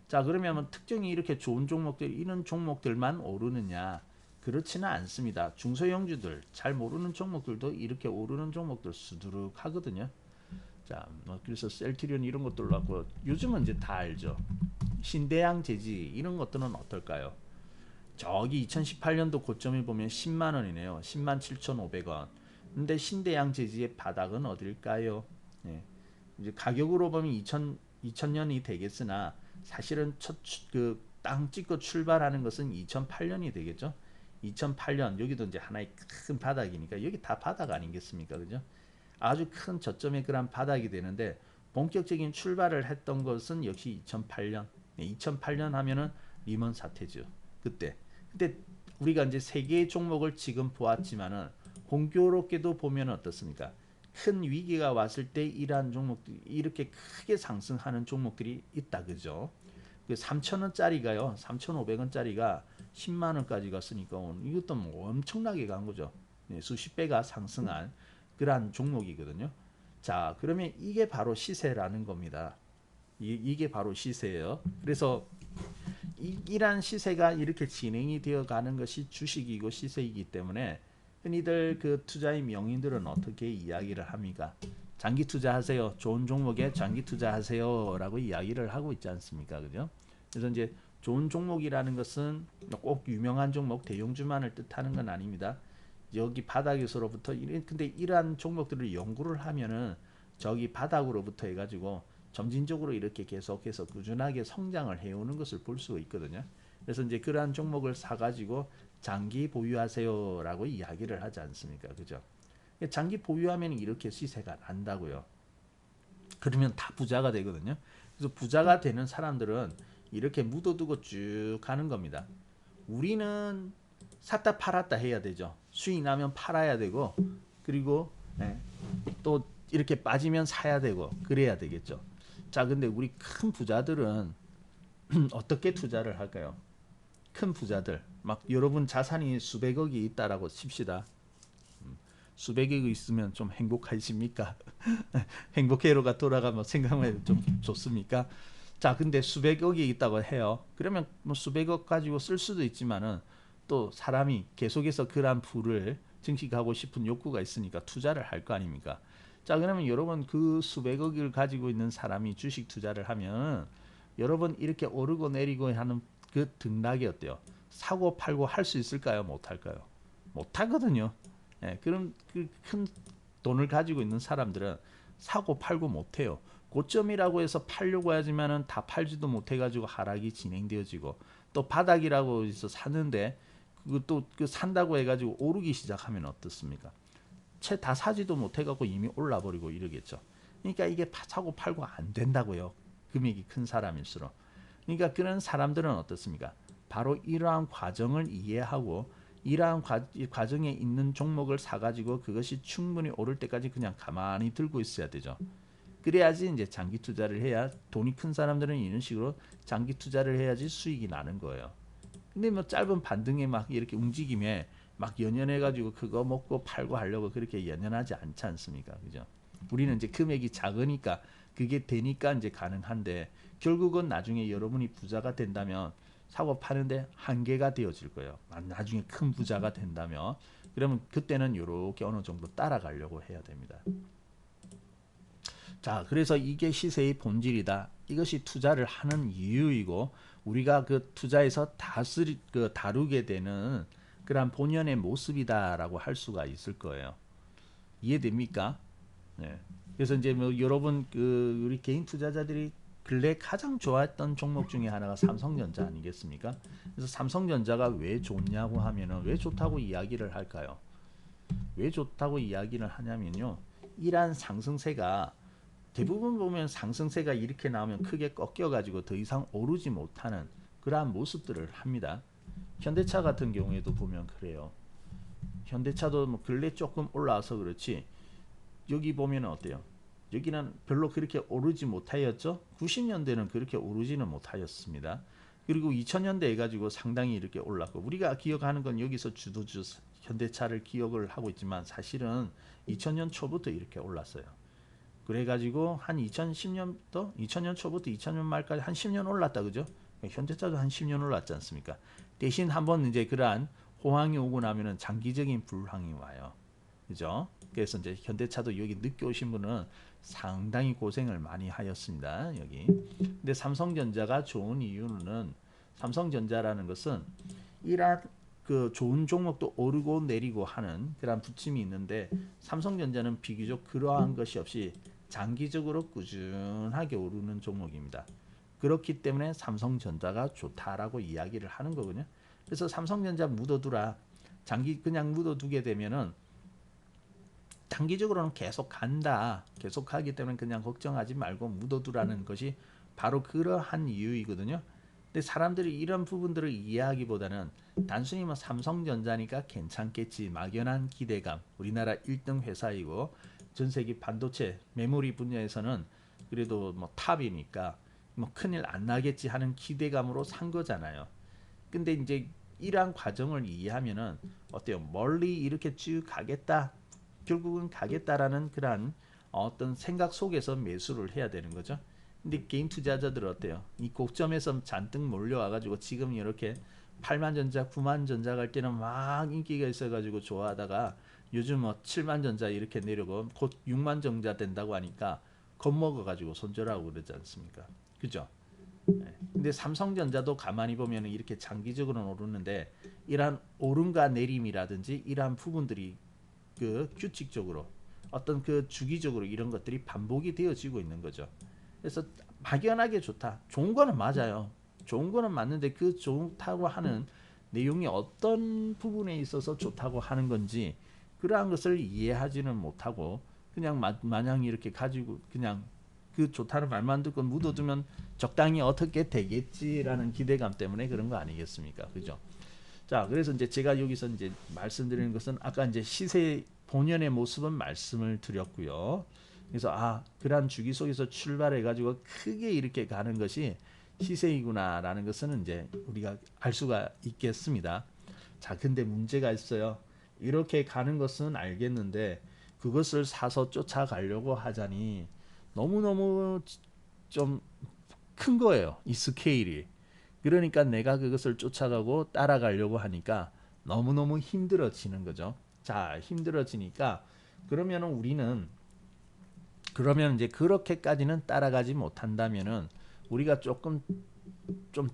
자, 그러면 뭐 특정히 이렇게 좋은 종목들 이런 종목들만 오르느냐? 그렇지는 않습니다. 중소형주들 잘 모르는 종목들도 이렇게 오르는 종목들 수두룩 하거든요. 자, 뭐 그래서 셀트리온 이런 것들로 하고 요즘은 이제 다 알죠. 신대양 재지 이런 것들은 어떨까요? 저기 2018년도 고점에 보면 10만 원이네요. 10만 7,500원. 근데 신대양 재지의 바닥은 어딜까요? 네. 이제 가격으로 보면 2000년이 되겠으나 사실은 땅 찍고 출발하는 것은 2008년이 되겠죠. 2008년 여기도 이제 하나의 큰 바닥이니까 여기 다 바닥 아니겠습니까? 그죠? 아주 큰 저점의 그런 바닥이 되는데 본격적인 출발을 했던 것은 역시 2008년. 2008년 하면은 리먼 사태죠. 그때. 근데 우리가 이제 세 개의 종목을 지금 보았지만은 공교롭게도 보면 어떻습니까? 큰 위기가 왔을 때 이러한 종목들이 이렇게 크게 상승하는 종목들이 있다 그죠? 그 3,000원짜리가요. 3,500원짜리가 10만 원까지 갔으니까 이것도 뭐 엄청나게 간 거죠. 네, 수십 배가 상승한 그러한 종목이거든요. 자, 그러면 이게 바로 시세라는 겁니다. 이게 바로 시세예요. 그래서 이러한 시세가 이렇게 진행이 되어 가는 것이 주식이고 시세이기 때문에 흔히들 그 투자의 명인들은 어떻게 이야기를 합니까? 장기 투자하세요. 좋은 종목에 장기 투자하세요라고 이야기를 하고 있지 않습니까? 그죠? 그래서 이제 좋은 종목이라는 것은 꼭 유명한 종목, 대형주만을 뜻하는 건 아닙니다. 여기 바닥에서로부터 근데 이러한 종목들을 연구를 하면은 저기 바닥으로부터 해가지고 점진적으로 이렇게 계속해서 꾸준하게 성장을 해오는 것을 볼 수가 있거든요. 그래서 이제 그러한 종목을 사가지고 장기 보유하세요라고 이야기를 하지 않습니까? 그죠? 장기 보유하면 이렇게 시세가 난다고요. 그러면 다 부자가 되거든요. 그래서 부자가 되는 사람들은 이렇게 묻어두고 쭉 가는 겁니다. 우리는 샀다 팔았다 해야 되죠. 수익 나면 팔아야 되고, 그리고 또 이렇게 빠지면 사야 되고 그래야 되겠죠. 자, 근데 우리 큰 부자들은 어떻게 투자를 할까요? 큰 부자들, 막 여러분 자산이 수백억이 있다라고 칩시다. 수백억이 있으면 좀 행복하십니까? 행복회로가 돌아가면 생각만 좀 좋습니까? 자, 근데 수백억이 있다고 해요. 그러면 뭐 수백억 가지고 쓸 수도 있지만은 또 사람이 계속해서 그러한 부를 증식하고 싶은 욕구가 있으니까 투자를 할 거 아닙니까? 자, 그러면 여러분 그 수백억을 가지고 있는 사람이 주식 투자를 하면 여러분 이렇게 오르고 내리고 하는 그 등락이 어때요? 사고 팔고 할 수 있을까요? 못 할까요? 못 하거든요. 예, 그럼 그 큰 돈을 가지고 있는 사람들은 사고 팔고 못 해요. 고점이라고 해서 팔려고 하지만은 다 팔지도 못해 가지고 하락이 진행되어지고, 또 바닥이라고 해서 사는데 그것도 그 산다고 해 가지고 오르기 시작하면 어떻습니까? 채 다 사지도 못해 갖고 이미 올라 버리고 이러겠죠. 그러니까 이게 사고 팔고 안 된다고요. 금액이 큰 사람일수록. 그러니까 그런 사람들은 어떻습니까? 바로 이러한 과정을 이해하고 이러한 과정에 있는 종목을 사가지고 그것이 충분히 오를 때까지 그냥 가만히 들고 있어야 되죠. 그래야지 이제 장기 투자를 해야, 돈이 큰 사람들은 이런 식으로 장기 투자를 해야지 수익이 나는 거예요. 근데 뭐 짧은 반등에 막 이렇게 움직임에 막 연연해가지고 그거 먹고 팔고 하려고 그렇게 연연하지 않지 않습니까? 그죠? 우리는 이제 금액이 작으니까 그게 되니까 이제 가능한데, 결국은 나중에 여러분이 부자가 된다면 사고 파는데 한계가 되어질 거예요. 나중에 큰 부자가 된다면, 그러면 그때는 이렇게 어느 정도 따라가려고 해야 됩니다. 자, 그래서 이게 시세의 본질이다. 이것이 투자를 하는 이유이고, 우리가 그 투자에서 다루게 되는 그런 본연의 모습이다라고 할 수가 있을 거예요. 이해됩니까? 네. 그래서 이제 뭐 여러분 우리 개인 투자자들이 근래 가장 좋아했던 종목 중에 하나가 삼성전자 아니겠습니까? 그래서 삼성전자가 왜 좋냐고 하면은, 왜 좋다고 이야기를 할까요? 왜 좋다고 이야기를 하냐면요, 이러한 상승세가 대부분 보면 상승세가 이렇게 나오면 크게 꺾여가지고 더 이상 오르지 못하는 그러한 모습들을 합니다. 현대차 같은 경우에도 보면 그래요. 현대차도 뭐 근래 조금 올라와서 그렇지, 여기 보면 어때요? 여기는 별로 그렇게 오르지 못하였죠. 90년대는 그렇게 오르지는 못하였습니다. 그리고 2000년대 해가지고 상당히 이렇게 올랐고, 우리가 기억하는 건 여기서 주도주 현대차를 기억을 하고 있지만 사실은 2000년 초부터 이렇게 올랐어요. 그래가지고 한 2010년부터 2000년 초부터 2000년 말까지 한 10년 올랐다, 그죠? 현대차도 한 10년 올랐지 않습니까? 대신 한번 이제 그러한 호황이 오고 나면은 장기적인 불황이 와요, 그죠? 그래서 이제 현대차도 여기 늦게 오신 분은 상당히 고생을 많이 하였습니다, 여기. 근데 삼성전자가 좋은 이유는, 삼성전자라는 것은 이러한 그 좋은 종목도 오르고 내리고 하는 그런 부침이 있는데, 삼성전자는 비교적 그러한 것이 없이 장기적으로 꾸준하게 오르는 종목입니다. 그렇기 때문에 삼성전자가 좋다라고 이야기를 하는 거거든요. 그래서 삼성전자 묻어두라. 장기 그냥 묻어두게 되면은 장기적으로는 계속 간다. 계속 가기 때문에 그냥 걱정하지 말고 묻어두라는 것이 바로 그러한 이유이거든요. 근데 사람들이 이런 부분들을 이해하기보다는 단순히 뭐 삼성전자니까 괜찮겠지, 막연한 기대감, 우리나라 1등 회사이고 전 세계 반도체 메모리 분야에서는 그래도 뭐 탑이니까 뭐 큰일 안 나겠지 하는 기대감으로 산 거잖아요. 근데 이제 이러한 과정을 이해하면은 어때요? 멀리 이렇게 쭉 가겠다, 결국은 가겠다라는 그런 어떤 생각 속에서 매수를 해야 되는 거죠. 근데 개인 투자자들은 어때요? 이 고점에서 잔뜩 몰려와가지고 지금 이렇게 8만 전자, 9만 전자 갈 때는 막 인기가 있어가지고 좋아하다가 요즘 뭐 7만 전자 이렇게 내려고 곧 6만 전자 된다고 하니까 겁먹어가지고 손절하고 그러지 않습니까? 그죠? 근데 삼성전자도 가만히 보면 이렇게 장기적으로는 오르는데 이러한 오름과 내림이라든지 이러한 부분들이 그 규칙적으로 어떤 그 주기적으로 이런 것들이 반복이 되어지고 있는 거죠. 그래서 막연하게 좋다. 좋은 거는 맞아요. 좋은 거는 맞는데 그 좋다고 하는 내용이 어떤 부분에 있어서 좋다고 하는 건지 그러한 것을 이해하지는 못하고 그냥 마냥 이렇게 가지고 그냥 그 좋다는 말만 듣고 묻어두면 적당히 어떻게 되겠지라는 기대감 때문에 그런 거 아니겠습니까? 그죠? 자, 그래서 이제 제가 여기서 이제 말씀드리는 것은 아까 이제 시세 본연의 모습은 말씀을 드렸고요. 그래서 그러한 주기 속에서 출발해 가지고 크게 이렇게 가는 것이 시세이구나라는 것은 이제 우리가 알 수가 있겠습니다. 자, 근데 문제가 있어요. 이렇게 가는 것은 알겠는데 그것을 사서 쫓아가려고 하자니 너무너무 좀 큰 거예요. 이 스케일이. 그러니까 내가 그것을 쫓아가고 따라가려고 하니까 너무너무 힘들어지는 거죠. 자, 힘들어지니까 그러면 우리는 그러면 이제 그렇게까지는 따라가지 못한다면은 우리가 조금 좀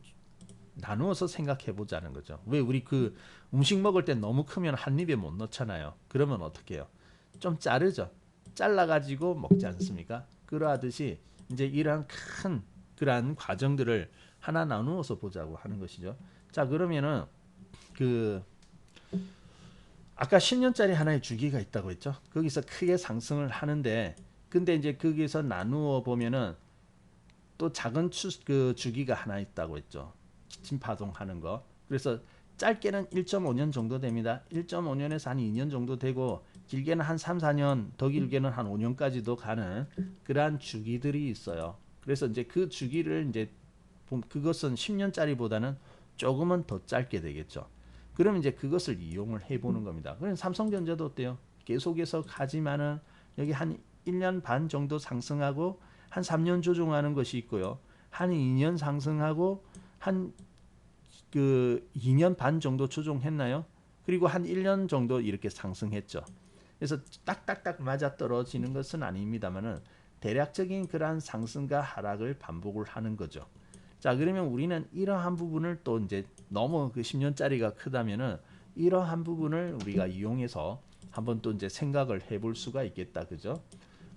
나누어서 생각해 보자는 거죠. 왜 우리 그 음식 먹을 때 너무 크면 한 입에 못 넣잖아요. 그러면 어떻게 해요? 좀 자르죠. 잘라 가지고 먹지 않습니까? 그러하듯이 이제 이러한 큰 그러한 과정들을 하나 나누어서 보자고 하는 것이죠. 자, 그러면은 그 아까 10년짜리 하나의 주기가 있다고 했죠. 거기서 크게 상승을 하는데 근데 이제 거기서 나누어 보면은 또 작은 그 주기가 하나 있다고 했죠. 진파동 하는 거. 그래서 짧게는 1.5년 정도 됩니다. 1.5년에서 한 2년 정도 되고 길게는 한 3, 4년, 더 길게는 한 5년까지도 가는 그러한 주기들이 있어요. 그래서 이제 그 주기를 이제 그것은 10년짜리보다는 조금은 더 짧게 되겠죠. 그러면 이제 그것을 이용을 해보는 겁니다. 그럼 삼성전자도 어때요? 계속해서 가지만은 여기 한 1년 반 정도 상승하고 한 3년 조정하는 것이 있고요. 한 2년 상승하고 한 그 2년 반 정도 조정했나요? 그리고 한 1년 정도 이렇게 상승했죠. 그래서 딱딱딱 맞아 떨어지는 것은 아닙니다만은 대략적인 그러한 상승과 하락을 반복을 하는 거죠. 자, 그러면 우리는 이러한 부분을 또 이제 너무 그 10년짜리가 크다면은 이러한 부분을 우리가 이용해서 한번 또 이제 생각을 해볼 수가 있겠다, 그죠?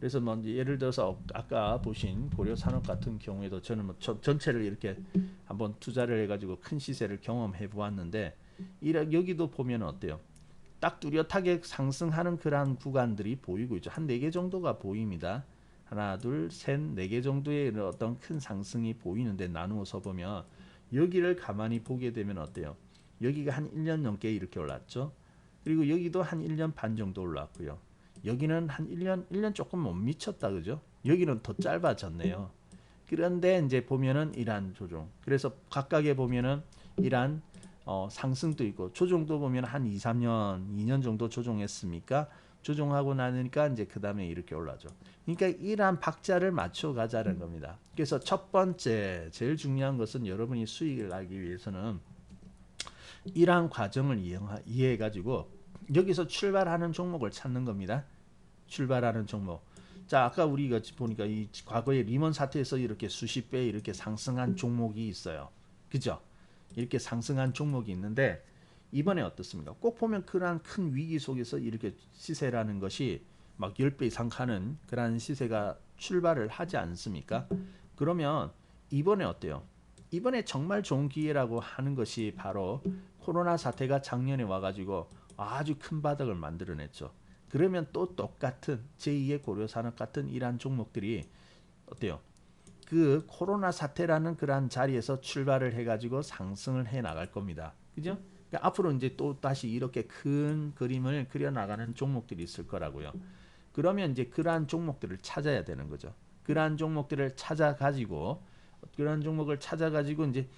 그래서 뭐 예를 들어서 아까 보신 고려산업 같은 경우에도 저는 뭐 전체를 이렇게 한번 투자를 해가지고 큰 시세를 경험해 보았는데 여기도 보면 어때요? 딱 뚜렷하게 상승하는 그러한 구간들이 보이고 있죠. 한 4개 정도가 보입니다. 하나, 둘, 셋, 4개 정도의 어떤 큰 상승이 보이는데 나누어서 보면 여기를 가만히 보게 되면 어때요? 여기가 한 1년 넘게 이렇게 올랐죠. 그리고 여기도 한 1년 반 정도 올랐고요. 여기는 한 1년 조금 못 미쳤다 그죠? 여기는 더 짧아졌네요. 그런데 이제 보면은 이러한 조정. 그래서 각각에 보면은 이러한 상승도 있고 조정도 보면 한 2, 3년, 2년 정도 조정했습니까? 조정하고 나니까 이제 그 다음에 이렇게 올라죠. 그러니까 이러한 박자를 맞춰 가자는 겁니다. 그래서 첫 번째 제일 중요한 것은 여러분이 수익을 나기 위해서는 이러한 과정을 이해해 가지고 여기서 출발하는 종목을 찾는 겁니다. 출발하는 종목. 자, 아까 우리가 보니까 이 과거에 리먼 사태에서 이렇게 수십 배 이렇게 상승한 종목이 있어요. 그죠? 이렇게 상승한 종목이 있는데 이번에 어떻습니까? 꼭 보면 그러한 큰 위기 속에서 이렇게 시세라는 것이 막 10배 이상 하는 그러한 시세가 출발을 하지 않습니까? 그러면 이번에 어때요? 이번에 정말 좋은 기회라고 하는 것이 바로 코로나 사태가 작년에 와가지고 아주 큰 바닥을 만들어냈죠. 그러면 또 똑같은 제2의 고려산업 같은 이러한 종목들이 어때요? 그 코로나 사태라는 그러한 자리에서 출발을 해가지고 상승을 해 나갈 겁니다. 그죠? 그러니까 앞으로 이제 또 다시 이렇게 큰 그림을 그려 나가는 종목들이 있을 거라고요. 그러면 이제 그러한 종목들을 찾아야 되는 거죠. 그러한 종목들을 찾아가지고 그러한 종목을 찾아가지고 이제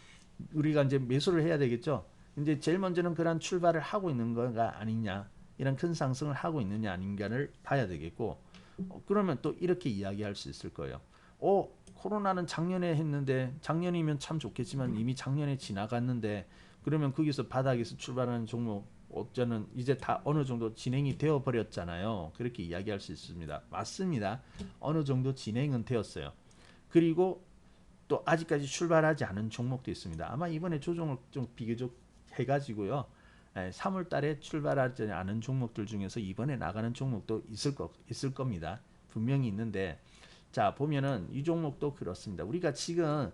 우리가 이제 매수를 해야 되겠죠. 이제 제일 먼저는 그러한 출발을 하고 있는 거가 아니냐, 이런 큰 상승을 하고 있느냐 아닌가를 봐야 되겠고, 그러면 또 이렇게 이야기할 수 있을 거예요. 코로나는 작년에 했는데 작년이면 참 좋겠지만 이미 작년에 지나갔는데 그러면 거기서 바닥에서 출발하는 종목 어쩌는 이제 다 어느 정도 진행이 되어 버렸잖아요. 그렇게 이야기할 수 있습니다. 맞습니다. 어느 정도 진행은 되었어요. 그리고 또 아직까지 출발하지 않은 종목도 있습니다. 아마 이번에 조정을 좀 비교적 해가지고요. 3월 달에 출발하지 않은 종목들 중에서 이번에 나가는 종목도 있을 겁니다. 분명히 있는데, 자, 보면은 이 종목도 그렇습니다. 우리가 지금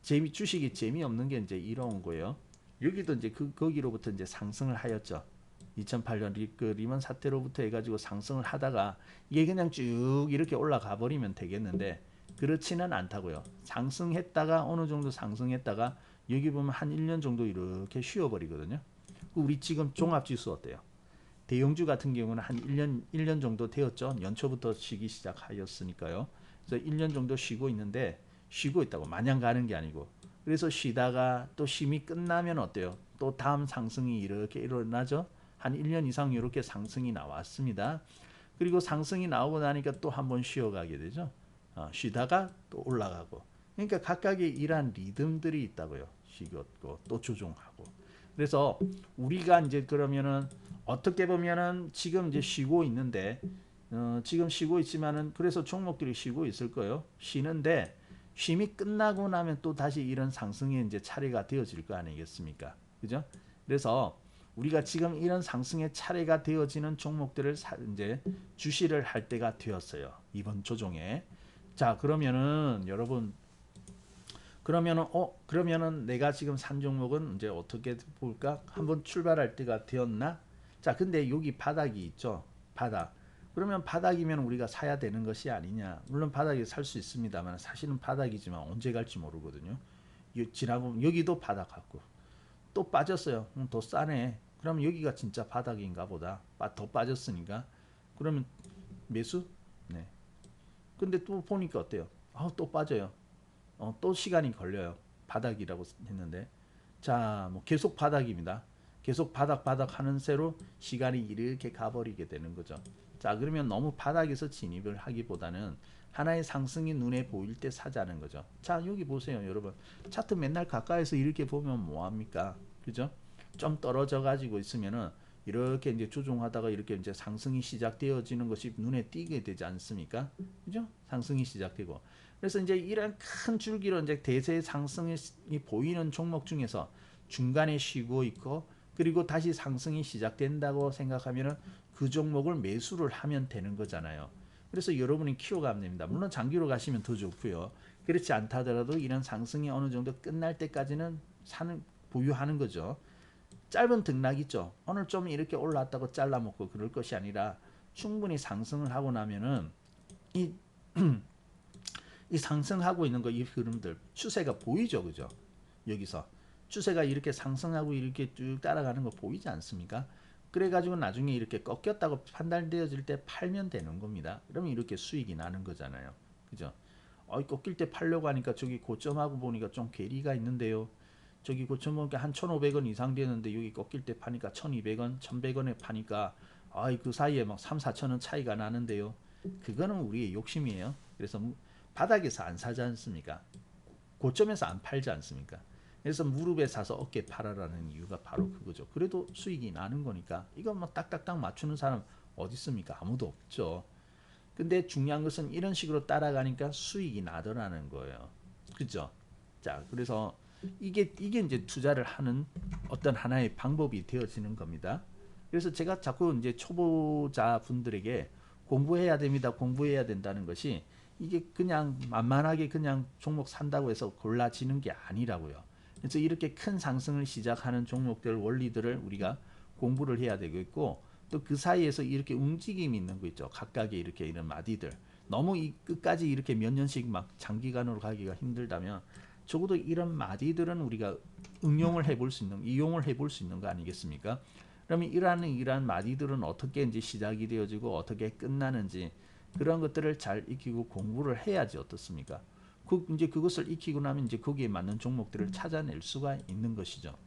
주식이 재미없는 게 이제 이런 거예요. 여기도 이제 거기로부터 이제 상승을 하였죠. 2008년 리먼 사태로부터 해가지고 상승을 하다가 이게 그냥 쭉 이렇게 올라가 버리면 되겠는데 그렇지는 않다고요. 상승했다가 어느 정도 상승했다가 여기 보면 한 1년 정도 이렇게 쉬어버리거든요. 우리 지금 종합지수 어때요? 대형주 같은 경우는 한 1년 정도 되었죠. 연초부터 쉬기 시작하였으니까요. 그래서 1년 정도 쉬고 있는데 쉬고 있다고 마냥 가는 게 아니고 그래서 쉬다가 또 쉼이 끝나면 어때요? 또 다음 상승이 이렇게 일어나죠. 한 1년 이상 이렇게 상승이 나왔습니다. 그리고 상승이 나오고 나니까 또 한번 쉬어가게 되죠. 쉬다가 또 올라가고. 그러니까 각각의 이러한 리듬들이 있다고요. 쉬고 또 조종하고. 그래서 우리가 이제 그러면은 어떻게 보면은 지금 이제 쉬고 있는데 지금 쉬고 있지만은 그래서 종목들이 쉬고 있을 거예요. 쉬는데 쉼이 끝나고 나면 또 다시 이런 상승의 이제 차례가 되어질 거 아니겠습니까? 그죠? 그래서 우리가 지금 이런 상승의 차례가 되어지는 종목들을 이제 주시를 할 때가 되었어요. 이번 조정에. 자, 그러면은 여러분 그러면은 내가 지금 산 종목은 이제 어떻게 볼까? 한번 출발할 때가 되었나? 자, 근데 여기 바닥이 있죠. 바닥. 그러면 바닥이면 우리가 사야 되는 것이 아니냐? 물론 바닥에 살 수 있습니다만 사실은 바닥이지만 언제 갈지 모르거든요. 지나고 여기도 바닥 같고 또 빠졌어요. 더 싸네. 그럼 여기가 진짜 바닥인가 보다. 더 빠졌으니까. 그러면 매수? 네. 근데 또 보니까 어때요? 또 빠져요. 또 시간이 걸려요. 바닥이라고 했는데. 자, 뭐 계속 바닥입니다. 계속 바닥 하는 새로 시간이 이렇게 가버리게 되는 거죠. 자, 그러면 너무 바닥에서 진입을 하기보다는 하나의 상승이 눈에 보일 때 사자는 거죠. 자, 여기 보세요, 여러분. 차트 맨날 가까이서 이렇게 보면 뭐합니까? 그죠? 좀 떨어져 가지고 있으면은 이렇게 이제 조종하다가 이렇게 이제 상승이 시작되어지는 것이 눈에 띄게 되지 않습니까? 그죠? 상승이 시작되고. 그래서 이제 이런 큰 줄기로 이제 대세 상승이 보이는 종목 중에서 중간에 쉬고 있고 그리고 다시 상승이 시작된다고 생각하면은 그 종목을 매수를 하면 되는 거잖아요. 그래서 여러분이 키워가면 됩니다. 물론 장기로 가시면 더 좋고요. 그렇지 않다 하더라도 이런 상승이 어느 정도 끝날 때까지는 보유하는 거죠. 짧은 등락 있죠. 오늘 좀 이렇게 올라왔다고 잘라먹고 그럴 것이 아니라 충분히 상승을 하고 나면은 이, 이 상승하고 있는 거 이 흐름들 추세가 보이죠, 그죠? 여기서 추세가 이렇게 상승하고 이렇게 쭉 따라가는 거 보이지 않습니까? 그래가지고 나중에 이렇게 꺾였다고 판단되어질 때 팔면 되는 겁니다. 그러면 이렇게 수익이 나는 거잖아요, 그죠? 꺾일 때 팔려고 하니까 저기 고점하고 보니까 좀 괴리가 있는데요. 저기 고점 보니까 한 1,500원 이상 되는데 여기 꺾일 때 파니까 1,200원, 1,100원에 파니까 그 사이에 막 3, 4천 원 차이가 나는데요. 그거는 우리의 욕심이에요. 그래서 바닥에서 안 사지 않습니까? 고점에서 안 팔지 않습니까? 그래서 무릎에 사서 어깨에 팔아라는 이유가 바로 그거죠. 그래도 수익이 나는 거니까 이거 뭐 딱딱딱 맞추는 사람 어디 있습니까? 아무도 없죠. 근데 중요한 것은 이런 식으로 따라가니까 수익이 나더라는 거예요. 그죠? 자, 그래서 이게 이제 투자를 하는 어떤 하나의 방법이 되어지는 겁니다. 그래서 제가 자꾸 이제 초보자 분들에게 공부해야 됩니다. 공부해야 된다는 것이 이게 그냥 만만하게 그냥 종목 산다고 해서 골라지는 게 아니라고요. 그래서 이렇게 큰 상승을 시작하는 종목들 원리들을 우리가 공부를 해야 되겠고 또 그 사이에서 이렇게 움직임이 있는 거 있죠. 각각의 이렇게 이런 마디들. 너무 이 끝까지 이렇게 몇 년씩 막 장기간으로 가기가 힘들다면 적어도 이런 마디들은 우리가 응용을 해볼 수 있는, 이용을 해볼 수 있는 거 아니겠습니까? 그러면 이러한 마디들은 어떻게 이제 시작이 되어지고 어떻게 끝나는지 그런 것들을 잘 익히고 공부를 해야지 어떻습니까? 이제 그것을 익히고 나면 이제 거기에 맞는 종목들을 찾아낼 수가 있는 것이죠.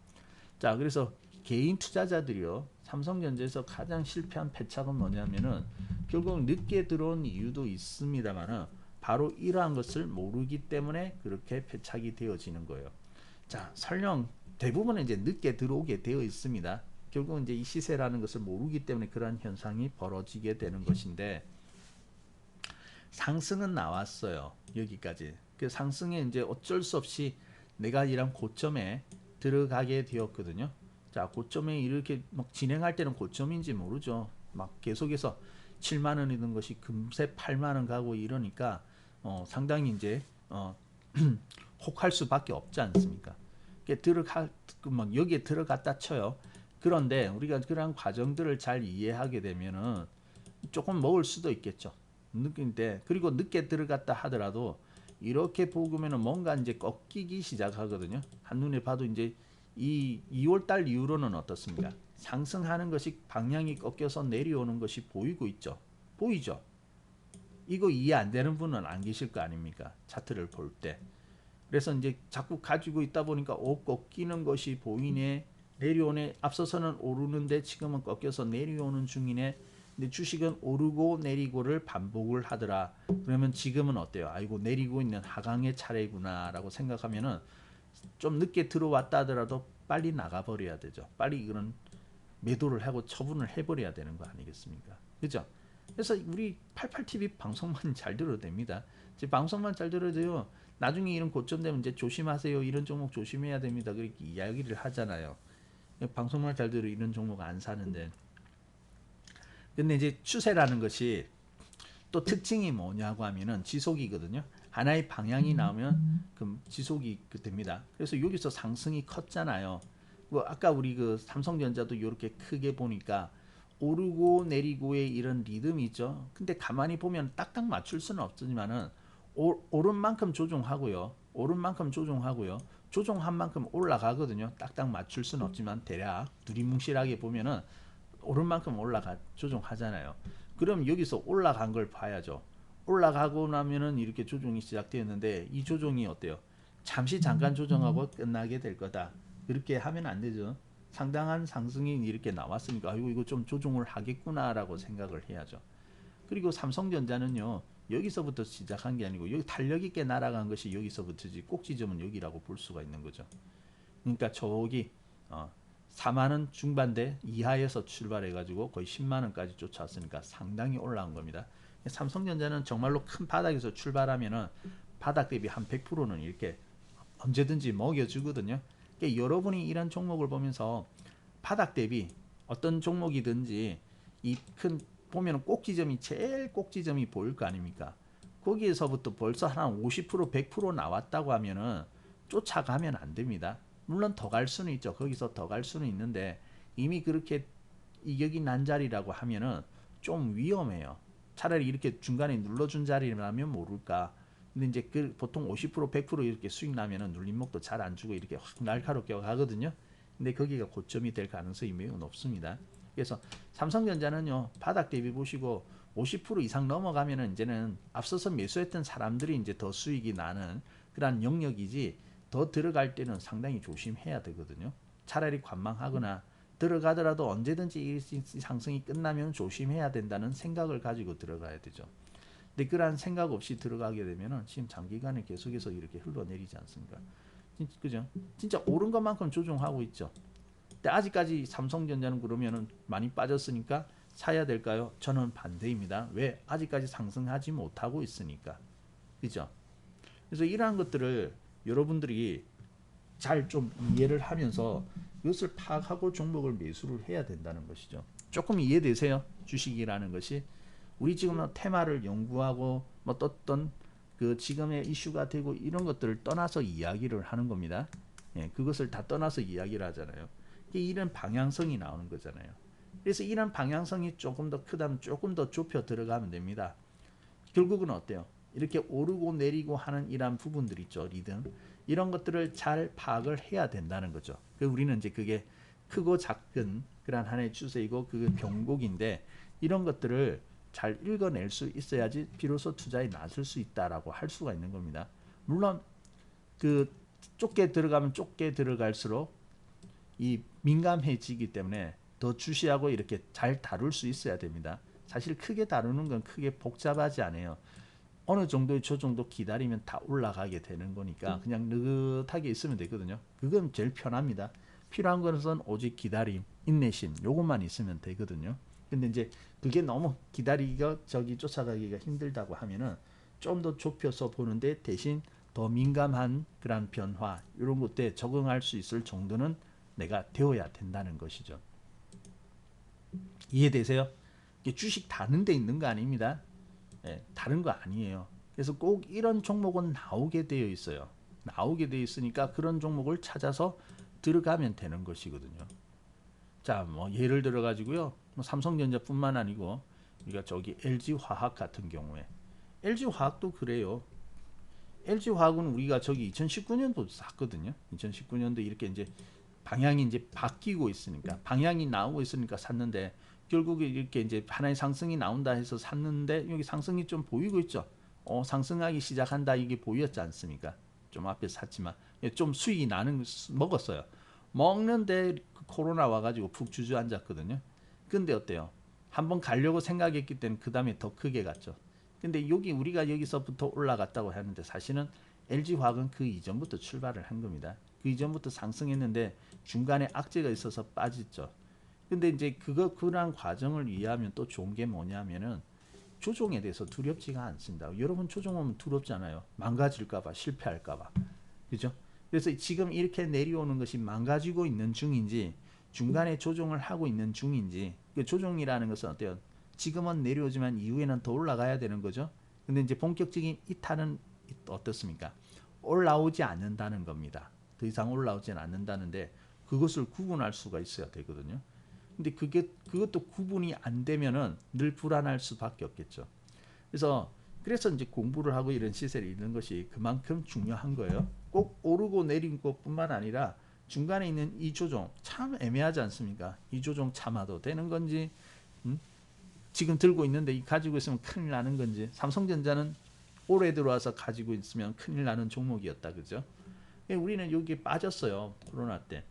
자, 그래서 개인 투자자들이요, 삼성전자에서 가장 실패한 패착은 뭐냐면은 결국 늦게 들어온 이유도 있습니다만은 바로 이러한 것을 모르기 때문에 그렇게 패착이 되어지는 거예요. 자, 설령 대부분은 이제 늦게 들어오게 되어 있습니다. 결국 이제 이 시세라는 것을 모르기 때문에 그러한 현상이 벌어지게 되는 것인데 상승은 나왔어요. 여기까지. 그 상승에 이제 어쩔 수 없이 내가 이런 고점에 들어가게 되었거든요. 자, 고점에 이렇게 막 진행할 때는 고점인지 모르죠. 막 계속해서 7만 원이던 것이 금세 8만 원 가고 이러니까 상당히 이제 혹할 수밖에 없지 않습니까? 막 여기에 들어갔다 쳐요. 그런데 우리가 그런 과정들을 잘 이해하게 되면은 조금 먹을 수도 있겠죠. 느낌인데 그리고 늦게 들어갔다 하더라도 이렇게 보면은 뭔가 이제 꺾이기 시작하거든요. 한눈에 봐도 이제 이 2월 달 이후로는 어떻습니까? 상승하는 것이 방향이 꺾여서 내려오는 것이 보이고 있죠. 보이죠? 이거 이해 안 되는 분은 안 계실 거 아닙니까? 차트를 볼 때. 그래서 이제 자꾸 가지고 있다 보니까 꺾이는 것이 보이네. 내려오네. 앞서서는 오르는데 지금은 꺾여서 내려오는 중이네. 근데 주식은 오르고 내리고를 반복을 하더라. 그러면 지금은 어때요? 아이고 내리고 있는 하강의 차례구나라고 생각하면은 좀 늦게 들어왔다 하더라도 빨리 나가버려야 되죠. 빨리 이런 매도를 하고 처분을 해버려야 되는 거 아니겠습니까? 그죠? 그래서 우리 88TV 방송만 잘 들어도 됩니다. 제 방송만 잘 들어도요. 나중에 이런 고점 되면 이제 조심하세요. 이런 종목 조심해야 됩니다. 그렇게 이야기를 하잖아요. 방송만 잘 들어 이런 종목 안 사는데. 근데 이제 추세라는 것이 또 특징이 뭐냐고 하면은 지속이거든요. 하나의 방향이 나오면 그럼 지속이 됩니다. 그래서 여기서 상승이 컸잖아요. 아까 우리 그 삼성전자도 이렇게 크게 보니까 오르고 내리고의 이런 리듬이 있죠. 근데 가만히 보면 딱딱 맞출 수는 없지만은 오른 만큼 조종하고요. 오른 만큼 조종하고요. 조종한 만큼 올라가거든요. 딱딱 맞출 수는 없지만 대략 두리뭉실하게 보면은 오른 만큼 올라가 조종하잖아요. 그럼 여기서 올라간 걸 봐야죠. 올라가고 나면은 이렇게 조종이 시작되었는데 이 조종이 어때요? 잠시 잠깐 조정하고 끝나게 될 거다. 그렇게 하면 안 되죠. 상당한 상승이 이렇게 나왔으니까 아이고 이거 좀 조정을 하겠구나라고 생각을 해야죠. 그리고 삼성전자는요. 여기서부터 시작한 게 아니고 여기 탄력 있게 날아간 것이 여기서부터지 꼭지점은 여기라고 볼 수가 있는 거죠. 그러니까 저기 4만 원 중반대 이하에서 출발해 가지고 거의 10만 원까지 쫓아왔으니까 상당히 올라온 겁니다. 삼성전자는 정말로 큰 바닥에서 출발하면은 바닥 대비 한 100%는 이렇게 언제든지 먹여주거든요. 그러니까 여러분이 이런 종목을 보면서 바닥 대비 어떤 종목이든지 이 큰 보면 꼭지점이 제일 꼭지점이 보일 거 아닙니까? 거기에서부터 벌써 한 50% 100% 나왔다고 하면은 쫓아가면 안 됩니다. 물론 더 갈 수는 있죠. 거기서 더 갈 수는 있는데 이미 그렇게 이격이 난 자리라고 하면은 좀 위험해요. 차라리 이렇게 중간에 눌러준 자리라면 모를까. 근데 이제 그 보통 50% 100% 이렇게 수익 나면은 눌림목도 잘 안 주고 이렇게 확 날카롭게 가거든요. 근데 거기가 고점이 될 가능성이 매우 높습니다. 그래서 삼성전자는요 바닥 대비 보시고 50% 이상 넘어가면은 이제는 앞서서 매수했던 사람들이 이제 더 수익이 나는 그런 영역이지 더 들어갈 때는 상당히 조심해야 되거든요. 차라리 관망하거나 들어가더라도 언제든지 이 상승이 끝나면 조심해야 된다는 생각을 가지고 들어가야 되죠. 근데 그러한 생각 없이 들어가게 되면은 지금 장기간에 계속해서 이렇게 흘러내리지 않습니까? 그죠? 진짜 오른 것만큼 조종하고 있죠. 근데 아직까지 삼성전자는 그러면은 많이 빠졌으니까 사야 될까요? 저는 반대입니다. 왜? 아직까지 상승하지 못하고 있으니까. 그죠? 그래서 이러한 것들을 여러분들이 잘 좀 이해를 하면서 이것을 파악하고 종목을 매수를 해야 된다는 것이죠. 조금 이해되세요? 주식이라는 것이 우리 지금 테마를 연구하고 뭐 어떤 그 지금의 이슈가 되고 이런 것들을 떠나서 이야기를 하는 겁니다. 예, 그것을 다 떠나서 이야기를 하잖아요. 이런 방향성이 나오는 거잖아요. 그래서 이런 방향성이 조금 더 크다면 조금 더 좁혀 들어가면 됩니다. 결국은 어때요? 이렇게 오르고 내리고 하는 이러한 부분들 있죠. 리듬. 이런 것들을 잘 파악을 해야 된다는 거죠. 우리는 이제 그게 크고 작은 그런 하나의 추세이고 그게 변곡인데 이런 것들을 잘 읽어낼 수 있어야지 비로소 투자에 나설 수 있다라고 할 수가 있는 겁니다. 물론 그 좁게 들어가면 좁게 들어갈수록 이 민감해지기 때문에 더 주시하고 이렇게 잘 다룰 수 있어야 됩니다. 사실 크게 다루는 건 크게 복잡하지 않아요. 어느 정도의 조정도 기다리면 다 올라가게 되는 거니까 그냥 느긋하게 있으면 되거든요. 그건 제일 편합니다. 필요한 것은 오직 기다림, 인내심 요것만 있으면 되거든요. 근데 이제 그게 너무 기다리기가 쫓아가기가 힘들다고 하면은 좀 더 좁혀서 보는데 대신 더 민감한 그런 변화 이런 것들에 적응할 수 있을 정도는 내가 되어야 된다는 것이죠. 이해되세요? 이게 주식 다른 데 있는 거 아닙니다. 예, 다른 거 아니에요. 그래서 꼭 이런 종목은 나오게 되어 있어요. 나오게 되어 있으니까 그런 종목을 찾아서 들어가면 되는 것이거든요. 자, 뭐 예를 들어 가지고요. 뭐 삼성전자뿐만 아니고 우리가 저기 LG화학 같은 경우에 LG화학도 그래요. LG화학은 우리가 저기 2019년도 샀거든요. 2019년도 이렇게 이제 방향이 이제 바뀌고 있으니까 방향이 나오고 있으니까 샀는데 결국에 이렇게 이제 하나의 상승이 나온다 해서 샀는데 여기 상승이 좀 보이고 있죠. 상승하기 시작한다 이게 보였지 않습니까? 좀 앞에 샀지만 좀 수익이 나는 먹었어요. 먹는데 코로나 와가지고 푹 주저앉았거든요. 근데 어때요? 한번 가려고 생각했기 때문에 그 다음에 더 크게 갔죠. 근데 여기 우리가 여기서부터 올라갔다고 하는데 사실은 LG화학은 그 이전부터 출발을 한 겁니다. 그 이전부터 상승했는데 중간에 악재가 있어서 빠졌죠. 근데 이제 그런 과정을 이해하면 또 좋은 게 뭐냐면은 조종에 대해서 두렵지가 않습니다. 여러분 조종하면 두렵잖아요. 망가질까봐, 실패할까봐. 그죠? 그래서 지금 이렇게 내려오는 것이 망가지고 있는 중인지 중간에 조정을 하고 있는 중인지 그 조정이라는 것은 어때요? 지금은 내려오지만 이후에는 더 올라가야 되는 거죠. 근데 이제 본격적인 이탈은 어떻습니까? 올라오지 않는다는 겁니다. 더 이상 올라오지는 않는다는데 그것을 구분할 수가 있어야 되거든요. 근데 그것도 구분이 안 되면은 늘 불안할 수밖에 없겠죠. 그래서 이제 공부를 하고 이런 시설이 있는 것이 그만큼 중요한 거예요. 꼭 오르고 내린 것뿐만 아니라 중간에 있는 이 조정 참 애매하지 않습니까? 이 조정 참아도 되는 건지, 지금 들고 있는데 이 가지고 있으면 큰일 나는 건지. 삼성전자는 올해 들어와서 가지고 있으면 큰일 나는 종목이었다, 그죠? 우리는 여기에 빠졌어요, 코로나 때.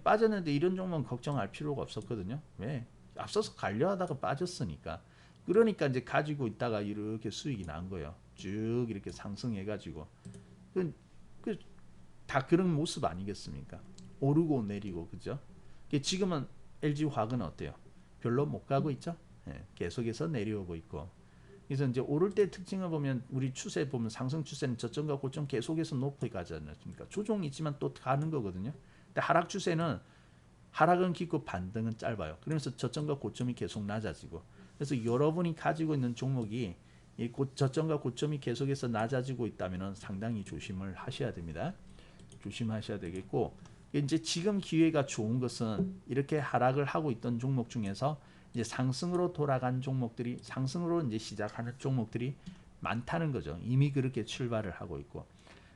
빠졌는데 이런 종목은 걱정할 필요가 없었거든요. 왜? 앞서서 가려 하다가 빠졌으니까. 그러니까 이제 가지고 있다가 이렇게 수익이 난 거예요. 쭉 이렇게 상승해가지고. 그, 다 그런 모습 아니겠습니까? 오르고 내리고, 그죠? 지금은 LG화학은 어때요? 별로 못 가고 있죠? 예, 계속해서 내려오고 있고. 그래서 이제 오를 때 특징을 보면 우리 추세 보면 상승 추세는 저점과 고점 계속해서 높게 가지 않습니까? 조종이 있지만 또 가는 거거든요. 근데 하락 추세는 하락은 깊고 반등은 짧아요. 그러면서 저점과 고점이 계속 낮아지고. 그래서 여러분이 가지고 있는 종목이 이 저점과 고점이 계속해서 낮아지고 있다면 상당히 조심을 하셔야 됩니다. 조심하셔야 되겠고, 이제 지금 기회가 좋은 것은 이렇게 하락을 하고 있던 종목 중에서 이제 상승으로 돌아간 종목들이, 상승으로 이제 시작하는 종목들이 많다는 거죠. 이미 그렇게 출발을 하고 있고.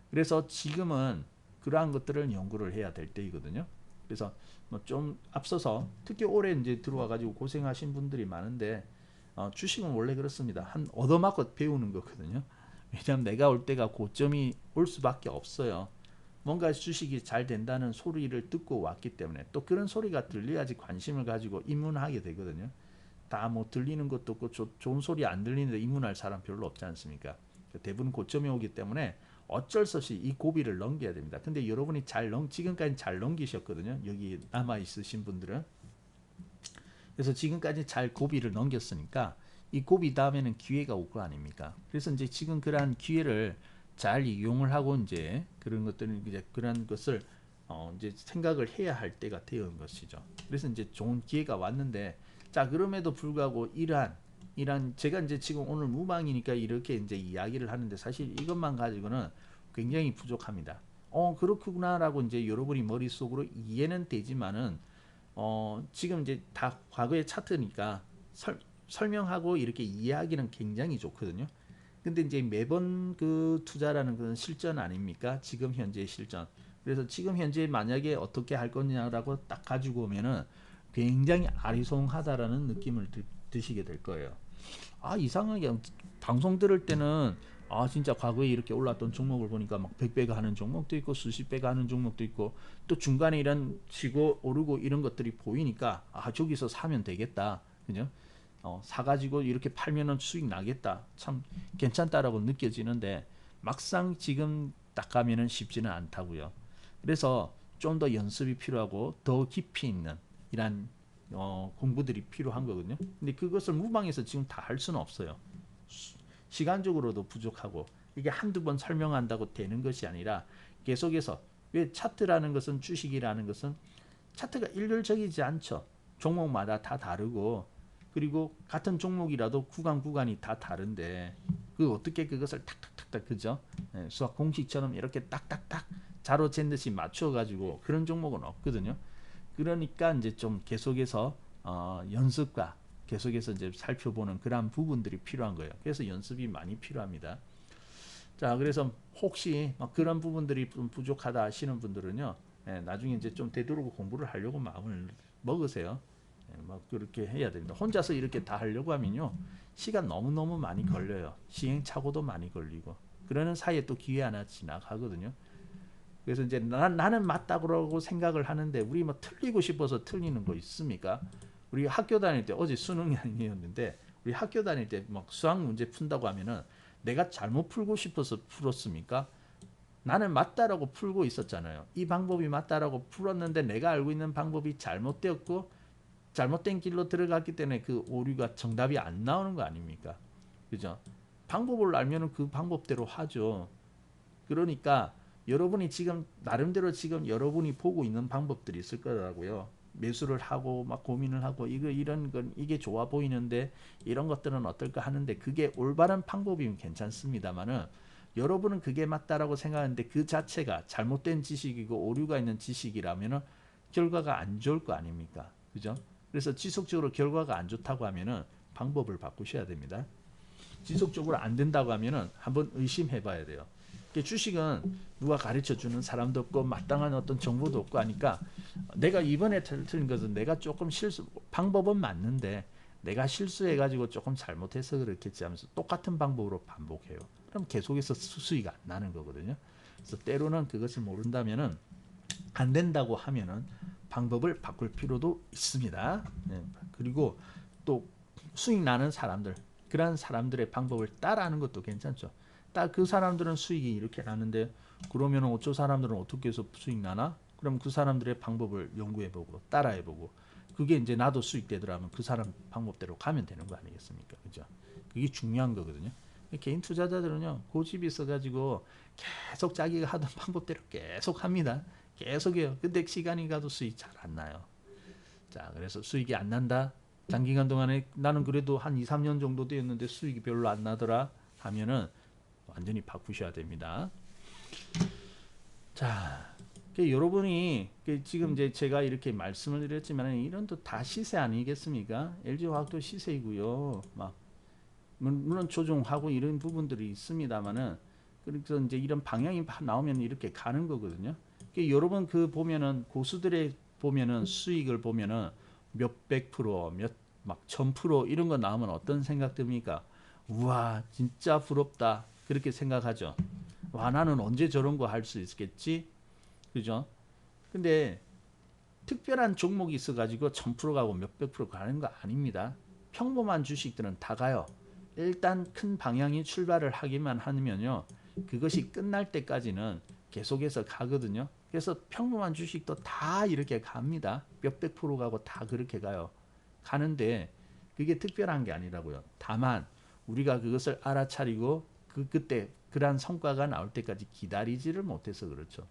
그래서 지금은 그러한 것들을 연구를 해야 될 때이거든요. 그래서 뭐 좀 앞서서 특히 올해 이제 들어와 가지고 고생하신 분들이 많은데, 주식은 원래 그렇습니다. 한 얻어맞고 배우는 거거든요. 왜냐하면 내가 올 때가 고점이 올 수밖에 없어요. 뭔가 주식이 잘 된다는 소리를 듣고 왔기 때문에, 또 그런 소리가 들려야지 관심을 가지고 입문하게 되거든요. 다 뭐 들리는 것도 없고 좋은 소리 안 들리는데 입문할 사람 별로 없지 않습니까? 대부분 고점이 오기 때문에 어쩔 수 없이 이 고비를 넘겨야 됩니다. 근데 여러분이 지금까지 잘 넘기셨거든요. 여기 남아 있으신 분들은. 그래서 지금까지 잘 고비를 넘겼으니까 이 고비 다음에는 기회가 올 거 아닙니까? 그래서 이제 지금 그러한 기회를 잘 이용을 하고 이제 그런 것들은 이제 그런 것을 이제 생각을 해야 할 때가 되는 것이죠. 그래서 이제 좋은 기회가 왔는데, 자, 그럼에도 불구하고 이러한 제가 이제 지금 오늘 무방이니까 이렇게 이제 이야기를 하는데 사실 이것만 가지고는 굉장히 부족합니다. 그렇구나라고 이제 여러분이 머릿속으로 이해는 되지만은 지금 이제 다 과거의 차트니까 설명하고 이렇게 이해하기는 굉장히 좋거든요. 근데 이제 매번 그 투자라는 것은 실전 아닙니까? 지금 현재의 실전. 그래서 지금 현재 만약에 어떻게 할 거냐라고 딱 가지고 오면은 굉장히 아리송하다라는 느낌을 드시게 될 거예요. 이상하게 방송 들을 때는 진짜 과거에 이렇게 올랐던 종목을 보니까 막 100배가 하는 종목도 있고 수십 배가 하는 종목도 있고, 또 중간에 이런 치고 오르고 이런 것들이 보이니까 저기서 사면 되겠다, 그죠? 사가지고 이렇게 팔면은 수익 나겠다, 참 괜찮다라고 느껴지는데 막상 지금 딱 가면은 쉽지는 않다고요. 그래서 좀 더 연습이 필요하고 더 깊이 있는 이런 공부들이 필요한 거거든요. 근데 그것을 무방에서 지금 다 할 수는 없어요. 시간적으로도 부족하고 이게 한두 번 설명한다고 되는 것이 아니라 계속해서, 왜 차트라는 것은, 주식이라는 것은 차트가 일률적이지 않죠. 종목마다 다 다르고, 그리고 같은 종목이라도 구간이 다 다른데 그 어떻게 그것을 탁탁탁탁, 그죠? 수학 공식처럼 이렇게 딱딱딱 자로 잰 듯이 맞춰 가지고 그런 종목은 없거든요. 그러니까 이제 좀 계속해서 연습과 계속해서 이제 살펴보는 그런 부분들이 필요한 거예요. 그래서 연습이 많이 필요합니다. 자, 그래서 혹시 막 그런 부분들이 좀 부족하다 하시는 분들은요, 나중에 이제 좀 되도록 공부를 하려고 마음을 먹으세요. 막 그렇게 해야 됩니다. 혼자서 이렇게 다 하려고 하면요, 시간 너무너무 많이 걸려요. 시행착오도 많이 걸리고, 그러는 사이에 또 기회 하나 지나가거든요. 그래서 이제 나는 맞다고 생각을 하는데, 우리 뭐 틀리고 싶어서 틀리는 거 있습니까? 우리 학교 다닐 때, 어제 수능이 아니었는데 우리 학교 다닐 때 막 수학 문제 푼다고 하면은 내가 잘못 풀고 싶어서 풀었습니까? 나는 맞다라고 풀고 있었잖아요. 이 방법이 맞다라고 풀었는데 내가 알고 있는 방법이 잘못되었고 잘못된 길로 들어갔기 때문에 그 오류가, 정답이 안 나오는 거 아닙니까? 그죠? 방법을 알면은 그 방법대로 하죠. 그러니까 여러분이 지금 나름대로 지금 여러분이 보고 있는 방법들이 있을 거라고요. 매수를 하고 막 고민을 하고, 이거 이런 건 이게 좋아 보이는데 이런 것들은 어떨까 하는데, 그게 올바른 방법이면 괜찮습니다만은, 여러분은 그게 맞다라고 생각하는데 그 자체가 잘못된 지식이고 오류가 있는 지식이라면은 결과가 안 좋을 거 아닙니까? 그죠? 그래서 지속적으로 결과가 안 좋다고 하면은 방법을 바꾸셔야 됩니다. 지속적으로 안 된다고 하면은 한번 의심해 봐야 돼요. 주식은 누가 가르쳐 주는 사람도 없고 마땅한 어떤 정보도 없고 하니까, 내가 이번에 틀린 것은 내가 조금 방법은 맞는데 내가 실수해 가지고 조금 잘못해서 그렇겠지 하면서 똑같은 방법으로 반복해요. 그럼 계속해서 수익이 안 나는 거거든요. 그래서 때로는 그것을 모른다면은, 안 된다고 하면은 방법을 바꿀 필요도 있습니다. 그리고 또 수익 나는 사람들, 그런 사람들의 방법을 따라하는 것도 괜찮죠. 딱 그 사람들은 수익이 이렇게 나는데, 그러면 어쩌 사람들은 어떻게 해서 수익 나나? 그럼 그 사람들의 방법을 연구해보고 따라해보고, 그게 이제 나도 수익 되더라면 그 사람 방법대로 가면 되는 거 아니겠습니까? 그죠? 그게 중요한 거거든요. 개인 투자자들은요, 고집이 있어가지고 계속 자기가 하던 방법대로 계속 합니다. 계속해요. 근데 시간이 가도 수익 잘 안 나요. 자, 그래서 수익이 안 난다. 장기간 동안에 나는 그래도 한 2, 3년 정도 되었는데 수익이 별로 안 나더라 하면은 완전히 바꾸셔야 됩니다. 자, 여러분이 지금 이제 제가 이렇게 말씀을 드렸지만 이런 또 다 시세 아니겠습니까? LG화학도 시세이고요. 막 물론 조종하고 이런 부분들이 있습니다만은, 그래서 이제 이런 방향이 나오면 이렇게 가는 거거든요. 여러분 그 보면은 고수들의 보면은 수익을 보면은 몇백 프로, 막 1000% 이런 거 나오면 어떤 생각 듭니까? 우와, 진짜 부럽다. 그렇게 생각하죠. 와, 나는 언제 저런 거 할 수 있겠지? 그죠? 근데 특별한 종목이 있어가지고 1000% 가고 몇백 프로 가는 거 아닙니다. 평범한 주식들은 다 가요. 일단 큰 방향이 출발을 하기만 하면요, 그것이 끝날 때까지는 계속해서 가거든요. 그래서 평범한 주식도 다 이렇게 갑니다. 몇백 프로 가고 다 그렇게 가요. 가는데 그게 특별한 게 아니라고요. 다만 우리가 그것을 알아차리고 그때 그러한 성과가 나올 때까지 기다리지를 못해서 그렇죠.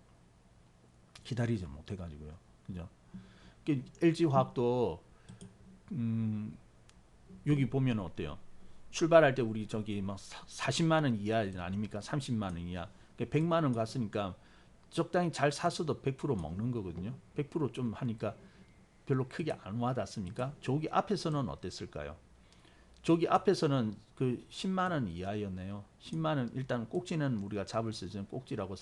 기다리지 못해가지고요. 그죠? LG화학도 여기 보면 어때요? 출발할 때 우리 저기 막 40만 원 이하 아닙니까? 30만 원 이하. 100만 원 갔으니까 적당히 잘 샀어도 100% 먹는 거거든요. 100%좀 하니까 별로 크게 안 와닿습니까? 저기 앞에서는 어땠을까요? 저기 앞에서는 그 10만 원 이하였네요. 10만 원, 일단 꼭지는 우리가 잡을 수 있는 꼭지라고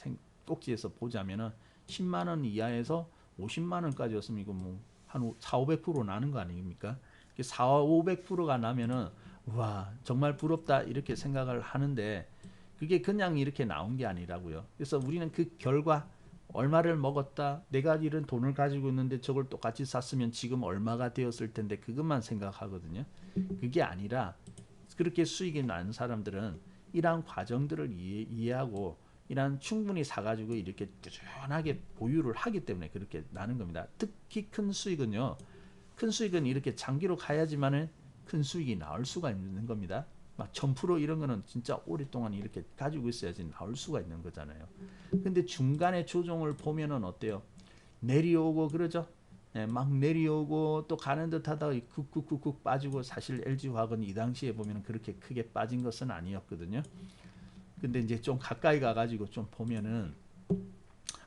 꼭지에서 보자면은 10만 원 이하에서 50만 원까지였으면 이거 뭐 한 4, 500% 나는 거 아닙니까? 4, 500%가 나면은 와, 정말 부럽다 이렇게 생각을 하는데, 그게 그냥 이렇게 나온 게 아니라고요. 그래서 우리는 그 결과, 얼마를 먹었다, 내가 이런 돈을 가지고 있는데 저걸 똑같이 샀으면 지금 얼마가 되었을 텐데, 그것만 생각하거든요. 그게 아니라 그렇게 수익이 나는 사람들은 이러한 과정들을 이해하고 이러한 충분히 사가지고 이렇게 꾸준하게 보유를 하기 때문에 그렇게 나는 겁니다. 특히 큰 수익은요, 큰 수익은 이렇게 장기로 가야지만은 큰 수익이 나올 수가 있는 겁니다. 막 1000% 이런 거는 진짜 오랫동안 이렇게 가지고 있어야지 나올 수가 있는 거잖아요. 근데 중간에 조정을 보면은 어때요? 내려오고 그러죠. 예, 막 내려오고 또 가는 듯 하다가 쿡쿡쿡쿡 빠지고, 사실 LG화학은 이 당시에 보면 그렇게 크게 빠진 것은 아니었거든요. 근데 이제 좀 가까이 가가지고 좀 보면은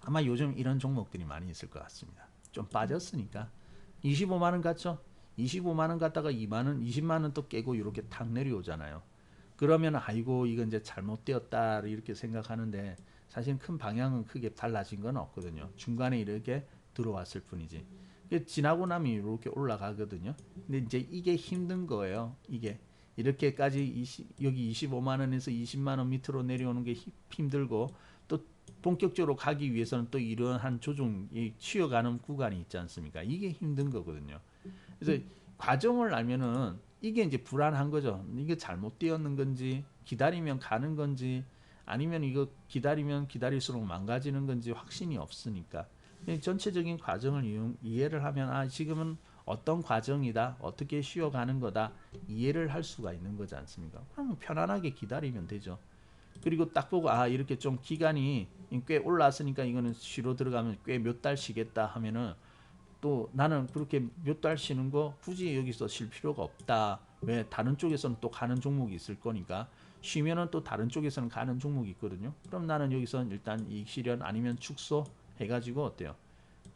아마 요즘 이런 종목들이 많이 있을 것 같습니다. 좀 빠졌으니까 25만 원 갔죠. 25만 원 갔다가 2만 원, 20만 원 또 깨고 이렇게 탁 내려오잖아요. 그러면 아이고 이건 이제 잘못되었다 이렇게 생각하는데, 사실 큰 방향은 크게 달라진 건 없거든요. 중간에 이렇게 들어왔을 뿐이지. 지나고 나면 이렇게 올라가거든요. 근데 이제 이게 힘든 거예요. 이게 이렇게까지 여기 25만 원에서 20만 원 밑으로 내려오는 게 힘들고, 또 본격적으로 가기 위해서는 또 이러한 조정이 치어가는 구간이 있지 않습니까? 이게 힘든 거거든요. 그래서 과정을 알면은 이게 이제 불안한 거죠. 이게 잘못되었는 건지, 기다리면 가는 건지, 아니면 이거 기다리면 기다릴수록 망가지는 건지 확신이 없으니까, 전체적인 과정을 이해를 하면, 아 지금은 어떤 과정이다, 어떻게 쉬어가는 거다, 이해를 할 수가 있는 거지 않습니까? 그럼 편안하게 기다리면 되죠. 그리고 딱 보고 아 이렇게 좀 기간이 꽤 올랐으니까 이거는 쉬러 들어가면 꽤 몇 달 쉬겠다 하면은, 또 나는 그렇게 몇 달 쉬는 거 굳이 여기서 쉴 필요가 없다. 왜? 다른 쪽에서는 또 가는 종목이 있을 거니까. 쉬면은 또 다른 쪽에서는 가는 종목이 있거든요. 그럼 나는 여기서 일단 이익 실현 아니면 축소 해가지고 어때요?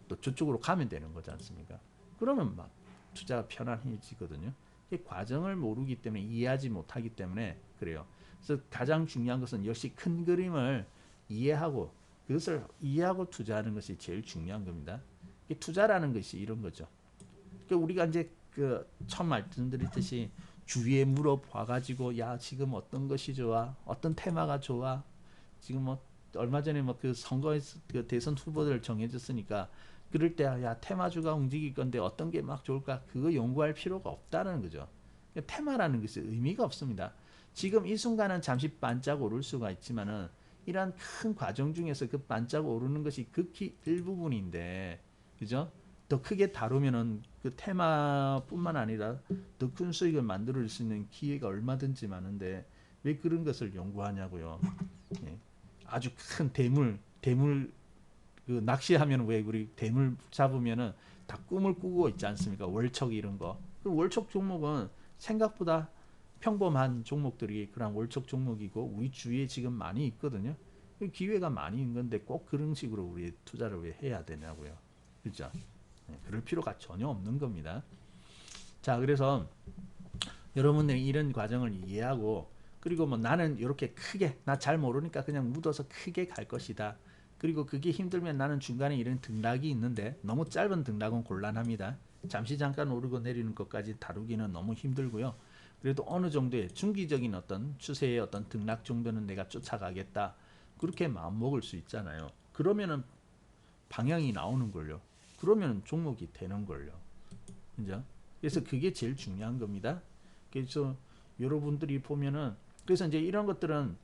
또 저쪽으로 가면 되는 거지 않습니까? 그러면 막 투자가 편안해지거든요. 이 과정을 모르기 때문에, 이해하지 못하기 때문에 그래요. 그래서 가장 중요한 것은 역시 큰 그림을 이해하고, 그것을 이해하고 투자하는 것이 제일 중요한 겁니다. 투자라는 것이 이런 거죠. 그러니까 우리가 이제 그 처음 말씀드렸듯이 주위에 물어봐 가지고, 야 지금 어떤 것이 좋아, 어떤 테마가 좋아, 지금 뭐 얼마 전에 뭐 그 선거에서 그 대선 후보들 정해졌으니까, 그럴 때 야 테마주가 움직일 건데 어떤 게 막 좋을까, 그거 연구할 필요가 없다는 거죠. 그러니까 테마라는 것이 의미가 없습니다. 지금 이 순간은 잠시 반짝 오를 수가 있지만은, 이러한 큰 과정 중에서 그 반짝 오르는 것이 극히 일부분인데, 그죠? 더 크게 다루면은 그 테마뿐만 아니라 더 큰 수익을 만들 수 있는 기회가 얼마든지 많은데, 왜 그런 것을 연구하냐고요. 예. 아주 큰 대물 그 낚시하면 왜 우리 대물 잡으면은 다 꿈을 꾸고 있지 않습니까? 월척 이런 거. 그 월척 종목은 생각보다 평범한 종목들이 그런 월척 종목이고, 우리 주위에 지금 많이 있거든요. 기회가 많이 있는 건데 꼭 그런 식으로 우리 투자를 왜 해야 되냐고요. 그렇죠? 그럴 필요가 전혀 없는 겁니다. 자, 그래서 여러분들이 이런 과정을 이해하고, 그리고 뭐 나는 이렇게 크게, 나 잘 모르니까 그냥 묻어서 크게 갈 것이다. 그리고 그게 힘들면 나는 중간에 이런 등락이 있는데, 너무 짧은 등락은 곤란합니다. 잠시 잠깐 오르고 내리는 것까지 다루기는 너무 힘들고요. 그래도 어느 정도의 중기적인 어떤 추세의 어떤 등락 정도는 내가 쫓아가겠다, 그렇게 마음 먹을 수 있잖아요. 그러면은 방향이 나오는 걸요. 그러면 종목이 되는 걸요. 그죠? 그래서 그게 제일 중요한 겁니다. 그래서 여러분들이 보면은, 그래서 이제 이런 것들은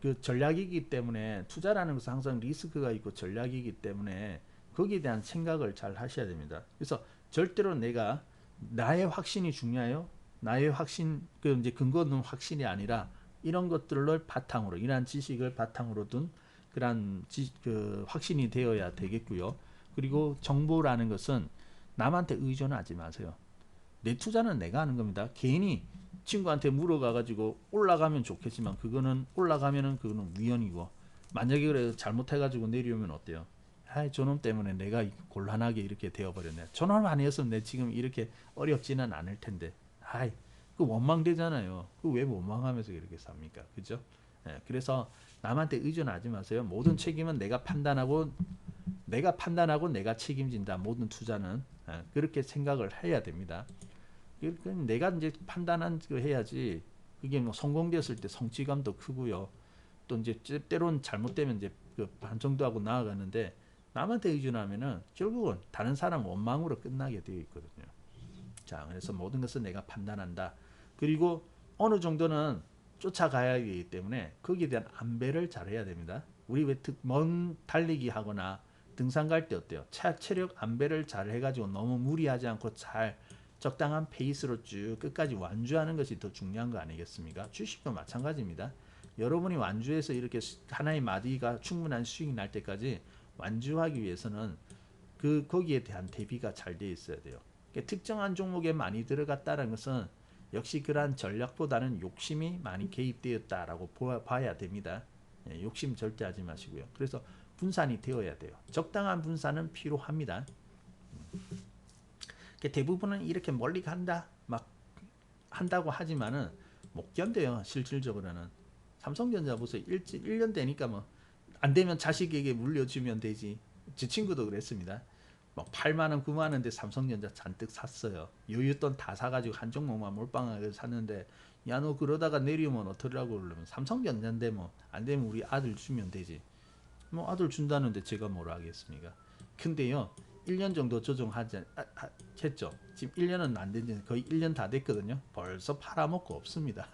그 전략이기 때문에, 투자라는 것은 항상 리스크가 있고 전략이기 때문에 거기에 대한 생각을 잘 하셔야 됩니다. 그래서 절대로 내가 나의 확신이 중요해요. 나의 확신, 그 이제 근거 없는 확신이 아니라, 이런 것들을 바탕으로, 이러한 지식을 바탕으로 둔 그런 그 확신이 되어야 되겠고요. 그리고 정보라는 것은 남한테 의존하지 마세요. 내 투자는 내가 하는 겁니다. 괜히 친구한테 물어가가지고 올라가면 좋겠지만, 그거는 올라가면은 그거는 우연이고, 만약에 그래 잘못해가지고 내려오면 어때요? 아이 저놈 때문에 내가 곤란하게 이렇게 되어버렸네. 저놈 아니었으면 내 지금 이렇게 어렵지는 않을 텐데. 아이 그 원망되잖아요. 그 왜 원망하면서 이렇게 삽니까? 그죠? 예, 그래서 남한테 의존하지 마세요. 모든 책임은 내가 판단하고 내가 책임진다. 모든 투자는. 예, 그렇게 생각을 해야 됩니다. 내가 이제 판단한 거 해야지. 그게 뭐 성공되었을 때 성취감도 크고요. 또 이제 때론 잘못되면 이제 그 반성도 하고 나아가는데, 남한테 의존하면은 결국은 다른 사람 원망으로 끝나게 되어 있거든요. 자, 그래서 모든 것은 내가 판단한다. 그리고 어느 정도는 쫓아가야 하기 때문에 거기에 대한 안배를 잘해야 됩니다. 우리 왜 먼 달리기 하거나 등산 갈 때 어때요? 체력 안배를 잘 해가지고 너무 무리하지 않고 잘 적당한 페이스로 쭉 끝까지 완주하는 것이 더 중요한 거 아니겠습니까? 주식도 마찬가지입니다. 여러분이 완주해서 이렇게 하나의 마디가 충분한 수익이 날 때까지 완주하기 위해서는 거기에 대한 대비가 잘 돼 있어야 돼요. 그러니까 특정한 종목에 많이 들어갔다는 것은 역시 그러한 전략보다는 욕심이 많이 개입되었다라고 봐야 됩니다. 욕심 절대 하지 마시고요. 그래서 분산이 되어야 돼요. 적당한 분산은 필요합니다. 대부분은 이렇게 멀리 간다 막 한다고 하지만은 못 견뎌요. 실질적으로는. 삼성전자 보세요. 1년 되니까 뭐 안 되면 자식에게 물려주면 되지. 제 친구도 그랬습니다. 뭐 8만 원, 9만 원대 삼성전자 잔뜩 샀어요. 여윳돈 다 사가지고 한 종목만 몰빵하게 샀는데, 야 너 그러다가 내리면 어떡하려고 그러면 삼성전자인데 뭐 안 되면 우리 아들 주면 되지. 뭐 아들 준다는데 제가 뭐라 하겠습니까? 근데요 1년 정도 조정하지 했죠. 지금 1년은 안 된지 거의 1년 다 됐거든요. 벌써 팔아먹고 없습니다.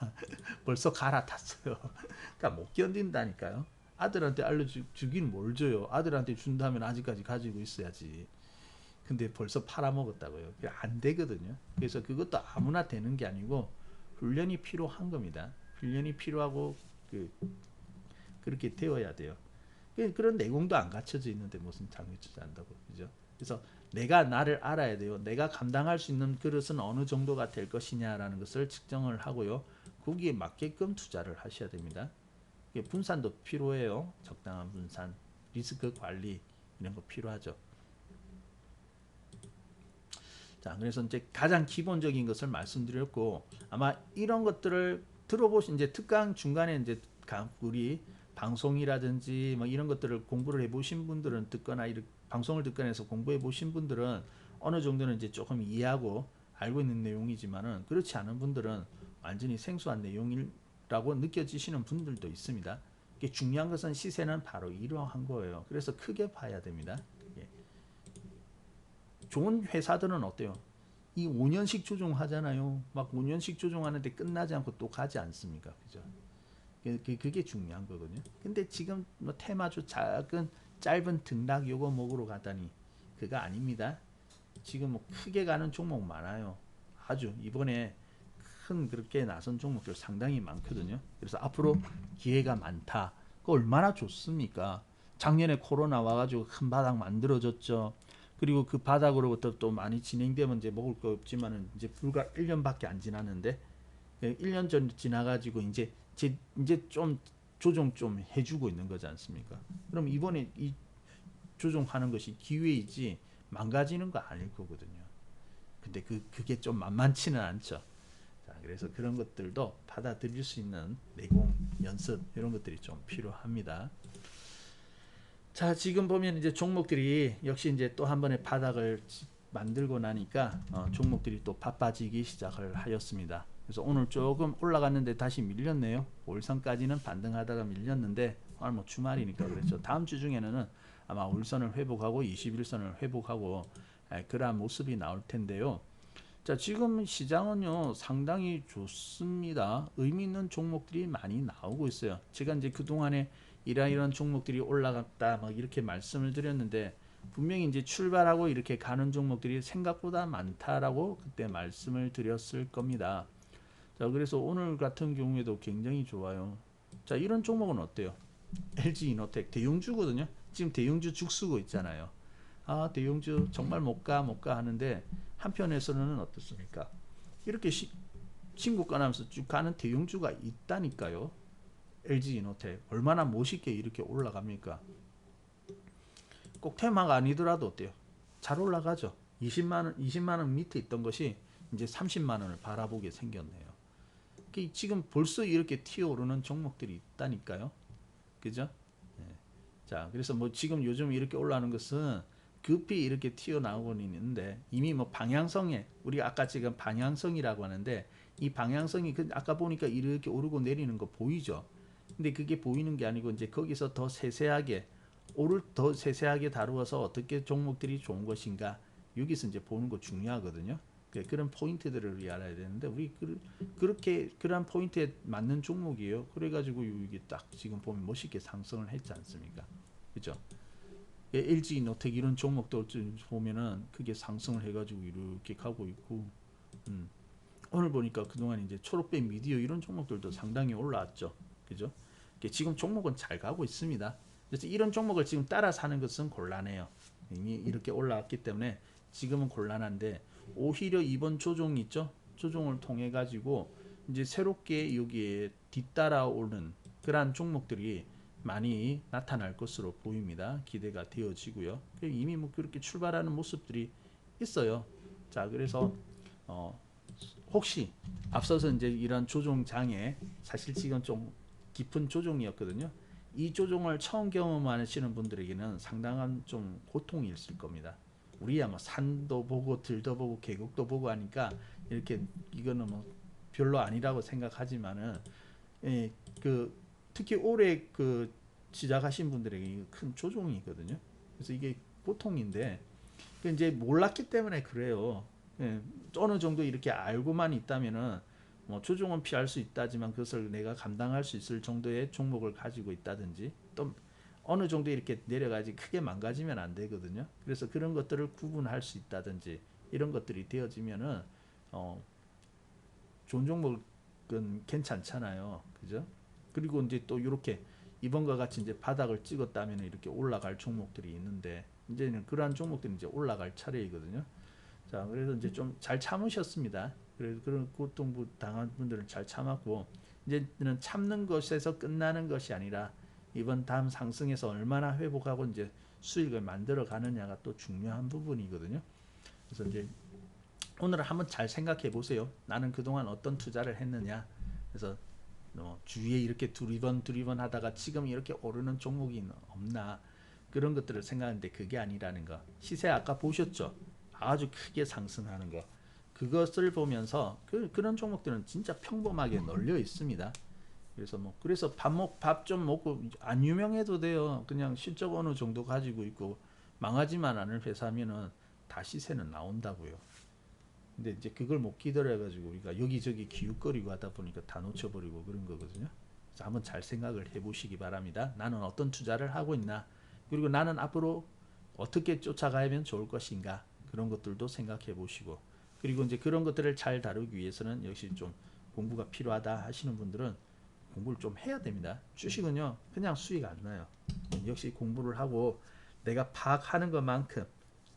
벌써 갈아탔어요. 그러니까 못 견딘다니까요. 아들한테 알려주긴 뭘 줘요. 아들한테 준다면 아직까지 가지고 있어야지. 근데 벌써 팔아먹었다고요. 안 되거든요. 그래서 그것도 아무나 되는 게 아니고 훈련이 필요한 겁니다. 훈련이 필요하고 그렇게 되어야 돼요. 그런 내공도 안 갖춰져 있는데 무슨 장기 투자한다고, 그죠? 그래서 내가 나를 알아야 돼요. 내가 감당할 수 있는 그릇은 어느 정도가 될 것이냐라는 것을 측정을 하고요. 거기에 맞게끔 투자를 하셔야 됩니다. 분산도 필요해요. 적당한 분산, 리스크 관리 이런 거 필요하죠. 자, 그래서 이제 가장 기본적인 것을 말씀드렸고, 아마 이런 것들을 들어보신 이제 특강 중간에 이제 우리 방송이라든지 뭐 이런 것들을 공부를 해보신 분들은 듣거나 방송을 듣거나 해서 공부해 보신 분들은 어느 정도는 이제 조금 이해하고 알고 있는 내용이지만은 그렇지 않은 분들은 완전히 생소한 내용이라고 느껴지시는 분들도 있습니다. 중요한 것은 시세는 바로 이러한 거예요. 그래서 크게 봐야 됩니다. 좋은 회사들은 어때요? 이 5년씩 조종하잖아요. 막 5년씩 조종하는데 끝나지 않고 또 가지 않습니까? 그죠? 그게 중요한 거거든요. 근데 지금 뭐 테마주 짧은 등락 요거 먹으러 가다니 그거 아닙니다. 지금 뭐 크게 가는 종목 많아요. 아주 이번에 큰 그렇게 나선 종목들 상당히 많거든요. 그래서 앞으로 기회가 많다. 그 얼마나 좋습니까? 작년에 코로나 와가지고 큰 바닥 만들어졌죠. 그리고 그 바닥으로부터 또 많이 진행되면 이제 먹을 거 없지만은 이제 불과 1년밖에 안 지났는데 1년 전 지나가지고 이제 좀 조정 좀 해주고 있는 거지 않습니까? 그럼 이번에 이 조정하는 것이 기회이지 망가지는 거 아닐 거거든요. 근데 그게 좀 만만치는 않죠. 자, 그래서 그런 것들도 받아들일 수 있는 내공, 연습 이런 것들이 좀 필요합니다. 자, 지금 보면 이제 종목들이 역시 이제 또 한 번의 바닥을 만들고 나니까 종목들이 또 바빠지기 시작을 하였습니다. 그래서 오늘 조금 올라갔는데 다시 밀렸네요. 월선까지는 반등하다가 밀렸는데 오늘 뭐 주말이니까 그렇죠. 다음 주 중에는 아마 월선을 회복하고 21선을 회복하고 그러한 모습이 나올 텐데요. 자, 지금 시장은요 상당히 좋습니다. 의미 있는 종목들이 많이 나오고 있어요. 제가 이제 그동안에 이런 종목들이 올라갔다 막 이렇게 말씀을 드렸는데 분명히 이제 출발하고 이렇게 가는 종목들이 생각보다 많다라고 그때 말씀을 드렸을 겁니다. 자, 그래서 오늘 같은 경우에도 굉장히 좋아요. 자, 이런 종목은 어때요? LG이노텍 대형주거든요. 지금 대형주 죽쓰고 있잖아요. 아, 대형주 정말 못 가 하는데 한편에서는 어떻습니까? 이렇게 신고가 나면서 쭉 가는 대형주가 있다니까요. LG이노텍 얼마나 멋있게 이렇게 올라갑니까? 꼭 테마가 아니더라도 어때요? 잘 올라가죠. 20만 원 밑에 있던 것이 이제 30만 원을 바라보게 생겼네요. 지금 벌써 이렇게 튀어오르는 종목들이 있다니까요. 그죠? 네. 자, 그래서 뭐 지금 요즘 이렇게 올라오는 것은 급히 이렇게 튀어나오고 있는데 이미 뭐 방향성에 우리가 아까 지금 방향성이라고 하는데 이 방향성이 아까 보니까 이렇게 오르고 내리는 거 보이죠? 근데 그게 보이는 게 아니고 이제 거기서 더 세세하게 더 세세하게 다루어서 어떻게 종목들이 좋은 것인가 여기서 이제 보는 거 중요하거든요. 그런 포인트들을 알아야 되는데 우리 그렇게 그러한 포인트에 맞는 종목이에요. 그래가지고 이게 딱 지금 보면 멋있게 상승을 했지 않습니까? 그죠? LG노텍 이런 종목도 보면은 크게 상승을 해가지고 이렇게 가고 있고 오늘 보니까 그동안 이제 초록빛 미디어 이런 종목들도 상당히 올라왔죠. 그죠? 지금 종목은 잘 가고 있습니다. 그래서 이런 종목을 지금 따라 사는 것은 곤란해요. 이미 이렇게 올라왔기 때문에 지금은 곤란한데 오히려 이번 조정 있죠? 조정을 통해 가지고 이제 새롭게 여기에 뒤따라오는 그러한 종목들이 많이 나타날 것으로 보입니다. 기대가 되어지고요. 이미 뭐 그렇게 출발하는 모습들이 있어요. 자, 그래서 혹시 앞서서 이제 이런 조종장에 사실 지금 좀 깊은 조종이었거든요. 이 조종을 처음 경험하시는 분들에게는 상당한 좀 고통이 있을 겁니다. 우리야 뭐 산도 보고 들도 보고 계곡도 보고 하니까 이렇게 이거는 뭐 별로 아니라고 생각하지만은 그 특히 올해 그 시작하신 분들에게 큰 조종이거든요. 그래서 이게 고통인데 이제 몰랐기 때문에 그래요. 어느 정도 이렇게 알고만 있다면은 뭐 조종은 피할 수 있다지만 그것을 내가 감당할 수 있을 정도의 종목을 가지고 있다든지 또 어느 정도 이렇게 내려가지 크게 망가지면 안 되거든요. 그래서 그런 것들을 구분할 수 있다든지 이런 것들이 되어지면은 좋은 종목은 괜찮잖아요. 그죠? 그리고 이제 또 이렇게 이번과 같이 이제 바닥을 찍었다면 이렇게 올라갈 종목들이 있는데 이제는 그러한 종목들이 이제 올라갈 차례이거든요. 자, 그래서 이제 좀 잘 참으셨습니다. 그래서 그런 고통 당한 분들은 잘 참았고 이제는 참는 것에서 끝나는 것이 아니라 이번 다음 상승에서 얼마나 회복하고 이제 수익을 만들어 가느냐가 또 중요한 부분이거든요. 그래서 이제 오늘 한번 잘 생각해 보세요. 나는 그동안 어떤 투자를 했느냐. 그래서 주위에 이렇게 두리번 하다가 지금 이렇게 오르는 종목이 없나 그런 것들을 생각하는데 그게 아니라는 거. 시세 아까 보셨죠? 아주 크게 상승하는 거. 그것을 보면서 그런 종목들은 진짜 평범하게 널려 있습니다. 그래서 그래서 밥 좀 먹고 안 유명해도 돼요. 그냥 실적 어느 정도 가지고 있고 망하지만 않을 회사면은 다 시세는 나온다고요. 근데 이제 그걸 못 기다려가지고 우리가 여기저기 기웃거리고 하다 보니까 다 놓쳐버리고 그런 거거든요. 그래서 한번 잘 생각을 해보시기 바랍니다. 나는 어떤 투자를 하고 있나, 그리고 나는 앞으로 어떻게 쫓아가면 좋을 것인가, 그런 것들도 생각해 보시고, 그리고 이제 그런 것들을 잘 다루기 위해서는 역시 좀 공부가 필요하다 하시는 분들은 공부를 좀 해야 됩니다. 주식은요 그냥 수익 안 나요. 역시 공부를 하고 내가 파악하는 것만큼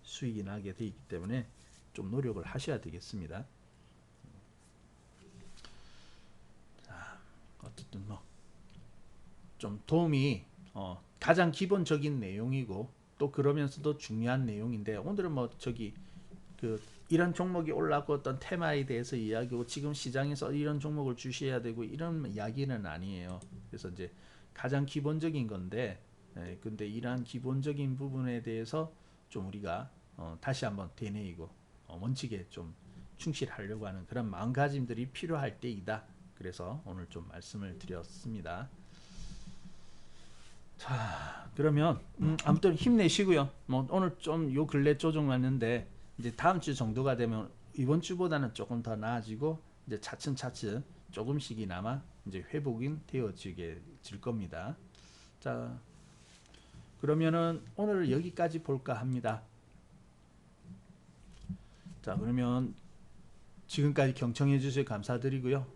수익이 나게 돼 있기 때문에 좀 노력을 하셔야 되겠습니다. 자, 어쨌든 뭐 좀 도움이 가장 기본적인 내용이고 또 그러면서도 중요한 내용인데 오늘은 뭐 저기 그 이런 종목이 올라고 어떤 테마에 대해서 이야기하고 지금 시장에서 이런 종목을 주셔야 되고 이런 이야기는 아니에요. 그래서 이제 가장 기본적인 건데 근데 이러한 기본적인 부분에 대해서 좀 우리가 다시 한번 되뇌이고 원칙에 좀 충실하려고 하는 그런 마음가짐들이 필요할 때이다. 그래서 오늘 좀 말씀을 드렸습니다. 자, 그러면 아무튼 힘내시고요. 뭐 오늘 좀 요 근래 조정 왔는데 이제 다음 주 정도가 되면 이번 주보다는 조금 더 나아지고 이제 차츰차츰 조금씩이나마 이제 회복이 되어지게 질 겁니다. 자, 그러면은 오늘 여기까지 볼까 합니다. 자, 그러면 지금까지 경청해 주셔서 감사드리고요.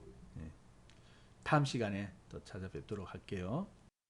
다음 시간에 또 찾아뵙도록 할게요.